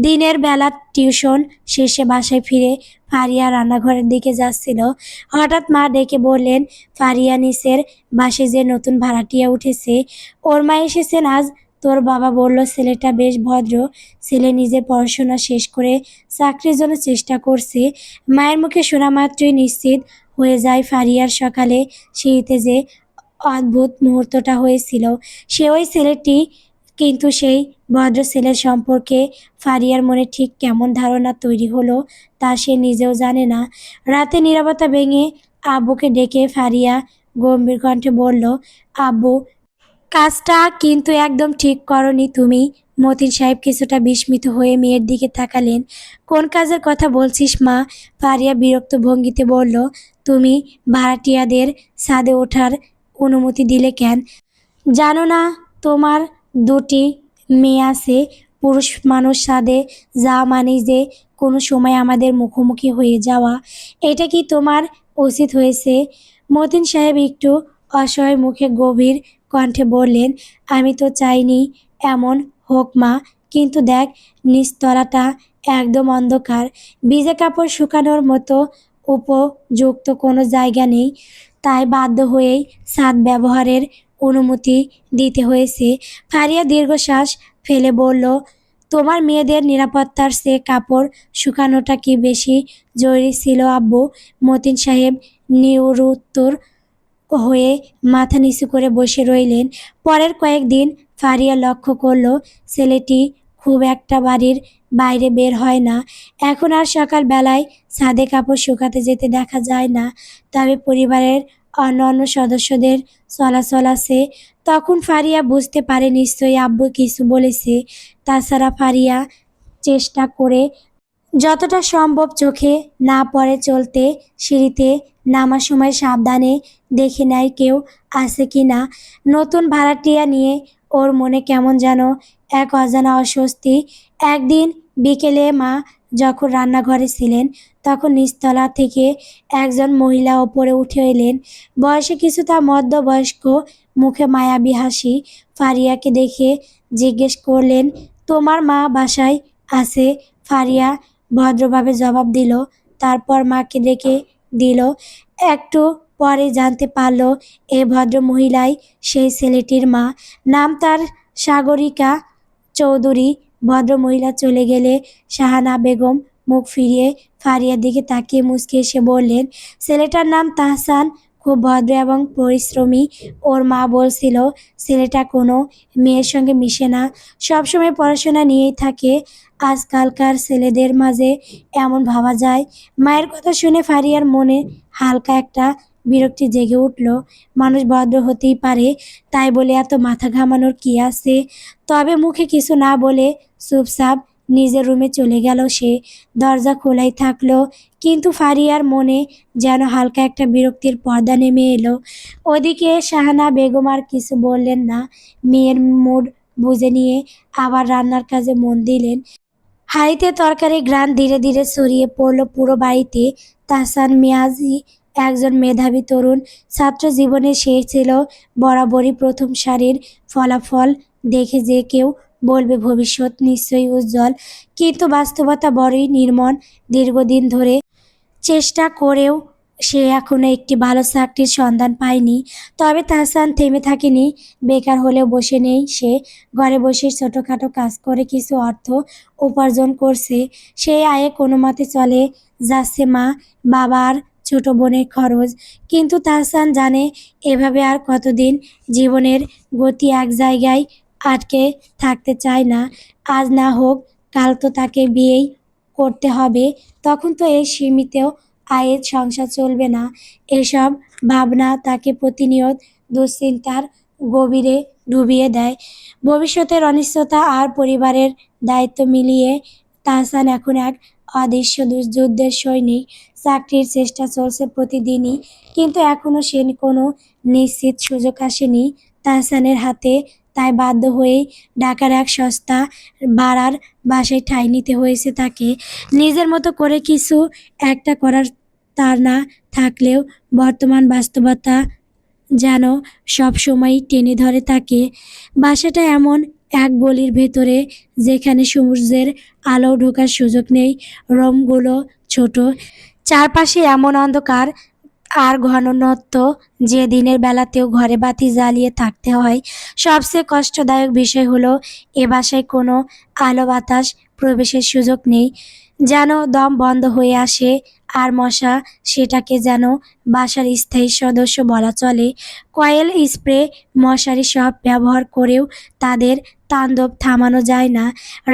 দিনের বেলা টিউশন শেষে বাসায় ফিরে ফারিয়া রান্নাঘরের দিকে যাচ্ছিল। হঠাৎ মা ডেকে বললেন, ফারিয়া নিচের বাসে যে নতুন ভাড়াটিয়া উঠেছে, ওর মা এসেছেন আজ। তোর বাবা বলল ছেলেটা বেশ ভদ্র ছেলে, নিজে পড়াশোনা শেষ করে চাকরির জন্য চেষ্টা করছে। মায়ের মুখে শোনা মাত্রই নিশ্চিত হয়ে যায় ফারিয়ার সকালে সিঁড়িতে যে অদ্ভুত মুহূর্তটা হয়েছিল সে ওই ছেলেটি। কিন্তু সেই ভদ্র ছেলের সম্পর্কে ফারিয়ার মনে ঠিক কেমন ধারণা তৈরি হলো তা সে নিজেও জানে না। রাতে নীরবতা ভেঙে আব্বুকে ডেকে ফারিয়া গম্ভীর কণ্ঠে বলল, আব্বু, কাজটা কিন্তু একদম ঠিক করনি তুমি। মতিন সাহেব কিছুটা বিস্মিত হয়ে মেয়ের দিকে তাকালেন। কোন কাজের কথা বলছিস মা? ফারিয়া বিরক্ত ভঙ্গিতে বলল, তুমি ভাড়াটিয়াদের ছাদে ওঠার অনুমতি দিলে কেন? জানো না তোমার দুটি মেয়ে আছে? পুরুষ মানুষ ছাদে যাওয়া মানেই যে কোনো সময় আমাদের মুখোমুখি হয়ে যাওয়া। এটা কি তোমার উচিত হয়েছে? মতিন সাহেব একটু অসহায় মুখে গভীর কণ্ঠে বললেন, আমি তো চাইনি এমন হোক মা, কিন্তু দেখ নিচতলাটা একদম অন্ধকার, ভিজে কাপড় শুকানোর মতো উপযুক্ত কোনো জায়গা নেই, তাই বাধ্য হয়েই ছাদ ব্যবহারের অনুমতি দিতে হয়েছে। ফারিয়া দীর্ঘশ্বাস ফেলে বলল, তোমার মেয়েদের নিরাপত্তার চেয়ে কাপড় শুকানোটা কি বেশি জরুরি ছিল আব্বু? মতিন সাহেব নিরুত্তর হয়ে মাথা নিচু করে বসে রইলেন। পরের কয়েকদিন ফারিয়া লক্ষ্য করল ছেলেটি খুব একটা বাড়ির বাইরে বের হয় না। এখন আর সকালবেলায় ছাদে কাপড় শুকাতে যেতে দেখা যায় না। তবে পরিবারের অন্যান্য সদস্যদের চলাচল আছে। তখন ফারিয়া বুঝতে পারে নিশ্চয়ই আব্বু কিছু বলেছে। তাছাড়া ফারিয়া চেষ্টা করে যতটা সম্ভব চোখে না পড়ে চলতে। সিঁড়িতে নামার সময় সাবধানে দেখে নেয় কেউ আছে কি না। নতুন ভাড়াটিয়া নিয়ে ওর মনে কেমন যেন এক অজানা অস্বস্তি। একদিন বিকেলে মা যখন রান্নাঘরে ছিলেন তখন নিচতলা থেকে একজন মহিলা ওপরে উঠে এলেন। বয়সে কিছুটা মধ্যবয়স্ক, মুখে মায়াবী হাসি। ফারিয়াকে দেখে জিজ্ঞেস করলেন, তোমার মা বাসায় আছে? ফারিয়া ভদ্রভাবে জবাব দিল। তারপর মাকে ডেকে দিল। একটু পরে জানতে পারল এ ভদ্র মহিলাই সেই ছেলেটির মা। নাম তার সাগরিকা চৌধুরী। ভদ্রমহিলা চলে গেলে শাহানা বেগম মুখ ফিরিয়ে ফারিয়ার দিকে তাকিয়ে মুচকি এসে বললেন, ছেলেটার নাম তাহসান, খুব ভদ্র এবং পরিশ্রমী। ওর মা বলছিল ছেলেটা কোনো মেয়ের সঙ্গে মিশে না, সবসময় পড়াশোনা নিয়েই থাকে। আজকালকার ছেলেদের মাঝে এমন ভাবা যায়। মায়ের কথা শুনে ফারিয়ার মনে হালকা একটা বিরক্তি জেগে উঠল। মানুষ ভদ্র হতেই পারে, তাই বলে এত মাথা ঘামানোর কি আছে? তবে মুখে কিছু না বলে চুপচাপ নিজের রুমে চলে গেল সে। দরজা খোলাই থাকলো, কিন্তু ফারিয়ার মনে যেন হালকা একটা বিরক্তির পর্দা নেমে এলো। ওদিকে শাহানা বেগম আর কিছু বললেন না। মেয়ের মুড বুঝে নিয়ে আবার রান্নার কাজে মন দিলেন। হাঁড়িতে তরকারি ঘ্রাণ ধীরে ধীরে ছড়িয়ে পড়ল পুরো বাড়িতে। তাহসান মিয়াজি একজন মেধাবী তরুণ ছাত্র। জীবনে সে ছিল বরাবরই প্রথম সারির। ফলাফল দেখে যে কেউ বলবে ভবিষ্যৎ নিশ্চয়ই উজ্জ্বল, কিন্তু বাস্তবতা বড়ই নির্মম। দীর্ঘদিন ধরে চেষ্টা করেও সে এখনো একটি ভালো চাকরির সন্ধান পায়নি। তবে তাহসান থেমে থাকেনি। বেকার হলেও বসে নেই সে। ঘরে বসে ছোটোখাটো কাজ করে কিছু অর্থ উপার্জন করছে। সেই আয়ে কোনো মতে চলে যাচ্ছে মা, বাবা আর ছোট বোনের খরচ। কিন্তু তাহসান জানে এভাবে আর কতদিন। জীবনের গতি এক জায়গায় আটকে থাকতে চায় না। আজ না হোক কাল তো তাকে বিয়েই করতে হবে। তখন তো এই সীমিত আয়ের সংসার চলবে না, এসব ভাবনা তাকে প্রতিনিয়ত দুশ্চিন্তার গভীরে ডুবিয়ে দেয়। ভবিষ্যতের অনিশ্চয়তা আর পরিবারের দায়িত্ব মিলিয়ে তাহসান এখন এক অদৃশ্য যুদ্ধের সৈনিক। চাকরির চেষ্টা চলছে প্রতিদিনই, কিন্তু এখনও সে কোনো নিশ্চিত সুযোগ আসেনি তাহসানের হাতে। তাই বাধ্য হয়েই ঢাকার এক সস্তা ভাড়ার বাসায় ঠাঁই নিতে হয়েছে তাকে। নিজের মতো করে কিছু একটা করার তার না থাকলেও বর্তমান বাস্তবতা যেন সবসময়ই টেনে ধরে তাকে। বাসাটা এমন এক গলির ভেতরে, যেখানে সূর্যের আলো ঢোকার সুযোগ নেই। রুমগুলো ছোট, চারপাশে এমন অন্ধকার আর ঘনত্ব যে দিনের বেলাতেও ঘরে বাতি জ্বালিয়ে থাকতে হয়। সবচেয়ে কষ্টদায়ক বিষয় হলো এ বাসায় কোনো আলো বাতাস প্রবেশের সুযোগ নেই। যেন দম বন্ধ হয়ে আসে। আর মশা, সেটাকে যেন বাসার স্থায়ী সদস্য বলা চলে। কয়েল, স্প্রে, মশারি সব ব্যবহার করেও তাদের তাণ্ডব থামানো যায় না।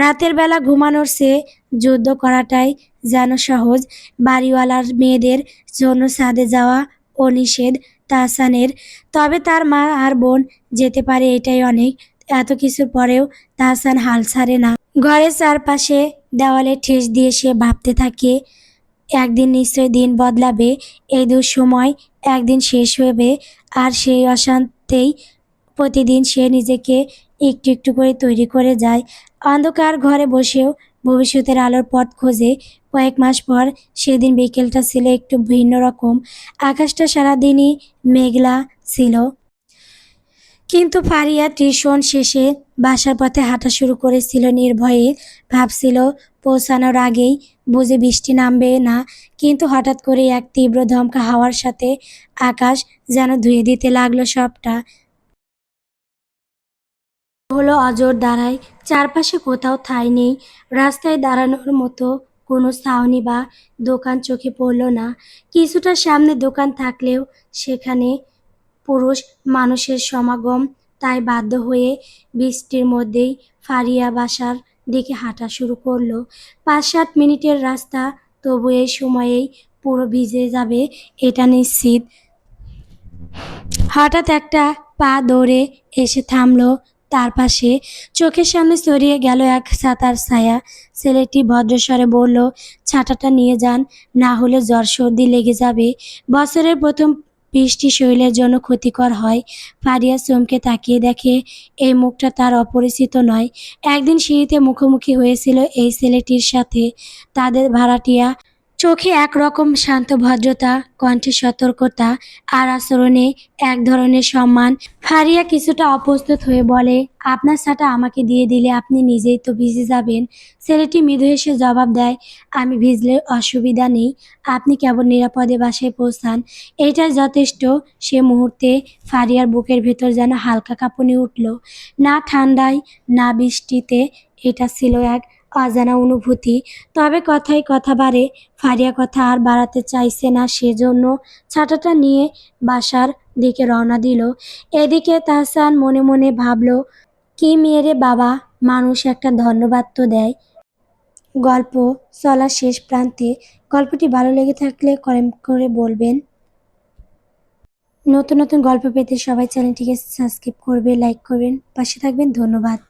রাতের বেলা ঘুমানোর চেয়ে যুদ্ধ করাটাই যেন সহজ। বাড়িওয়ালার মেয়েদের জন্য ছাদে যাওয়া অনিষেধ তাহসানের, তবে তার মা আর বোন যেতে পারে, এটাই অনেক। এত কিছুর পরেও তাহসান হাল ছাড়ে না। ঘরের চারপাশে দেওয়ালে ঠেস দিয়ে সে ভাবতে থাকে, একদিন নিশ্চয়ই দিন বদলাবে, এই দুঃসময় একদিন শেষ হবে। আর সেই অশান্তেই প্রতিদিন সে নিজেকে একটু একটু করে তৈরি করে যায়। অন্ধকার ঘরে বসেও ভবিষ্যতের আলোর পথ খোঁজে। কয়েক মাস পর সেদিন বিকেলটা ছিল একটু ভিন্ন রকম। আকাশটা সারাদিনই মেঘলা ছিল, কিন্তু ফারিয়া টিউশন শেষে বাসার পথে হাঁটা শুরু করেছিল নির্ভয়ে। ভাবছিল পৌঁছানোর আগেই বুঝি বৃষ্টি নামবে না, কিন্তু হঠাৎ করে এক তীব্র দমকা হাওয়ার সাথে আকাশ যেন ধুয়ে দিতে লাগলো সবটা। হলো অজর দাঁড়ায়, চারপাশে কোথাও ঠাঁই নেই। রাস্তায় দাঁড়ানোর মতো কোনো ছাউনি বা দোকান চোখে পড়ল না। কিছুটা সামনে দোকান থাকলেও সেখানে পুরুষ মানুষের সমাগম। তাই বাধ্য হয়ে বৃষ্টির মধ্যেই ফারিয়া বাসার দিকে হাঁটা শুরু করলো। ৫-৭ মিনিটের রাস্তা, তবু এই সময়েই পুরো ভিজে যাবে এটা নিশ্চিত। হঠাৎ একটা পা দৌড়ে এসে থামলো তার পাশে। চোখের সামনে ছড়িয়ে গেল এক ছাতার ছায়া। ছেলেটি ভদ্রস্বরে বলল, ছাতাটা নিয়ে যান, না হলে জ্বর সর্দি লেগে যাবে। বছরের প্রথম বৃষ্টি শরীরের জন্য ক্ষতিকর হয়। ফারিয়া চমকে তাকিয়ে দেখে এই মুখটা তার অপরিচিত নয়। একদিন সিঁড়িতে মুখোমুখি হয়েছিল এই ছেলেটির সাথে। তাদের ভাড়াটিয়া, চোখে একরকম শান্ত ভদ্রতা, কণ্ঠে সতর্কতা, আর আচরণে এক ধরনের সম্মান। ফারিয়া কিছুটা অপ্রস্তুত হয়ে বলে, আপনার ছাতা আমাকে দিয়ে দিলে আপনি নিজেই তো ভিজে যাবেন। ছেলেটি মৃদু হেসে জবাব দেয়, আমি ভিজলে অসুবিধা নেই, আপনি কেবল নিরাপদে বাসায় পৌঁছান, এইটাই যথেষ্ট। সে মুহূর্তে ফারিয়ার বুকের ভেতর যেন হালকা কাঁপুনি উঠল। না ঠান্ডায়, না বৃষ্টিতে, এটা ছিল এক অজানা অনুভূতি। তবে কথায় কথা বাড়ে। ফারিয়া কথা আর বাড়াতে চাইছে না, সেজন্য ছাতাটা নিয়ে বাসার দিকে রওনা দিল। এদিকে তাহসান মনে মনে ভাবল, কি মেয়েরে বাবা, মানুষ একটা ধন্যবাদ তো দেয়। গল্প চলার শেষ প্রান্তে। গল্পটি ভালো লেগে থাকলে কমেন্ট করে বলবেন। নতুন নতুন গল্প পেতে সবাই চ্যানেলটিকে সাবস্ক্রাইব করবে, লাইক করবেন, পাশে থাকবেন। ধন্যবাদ।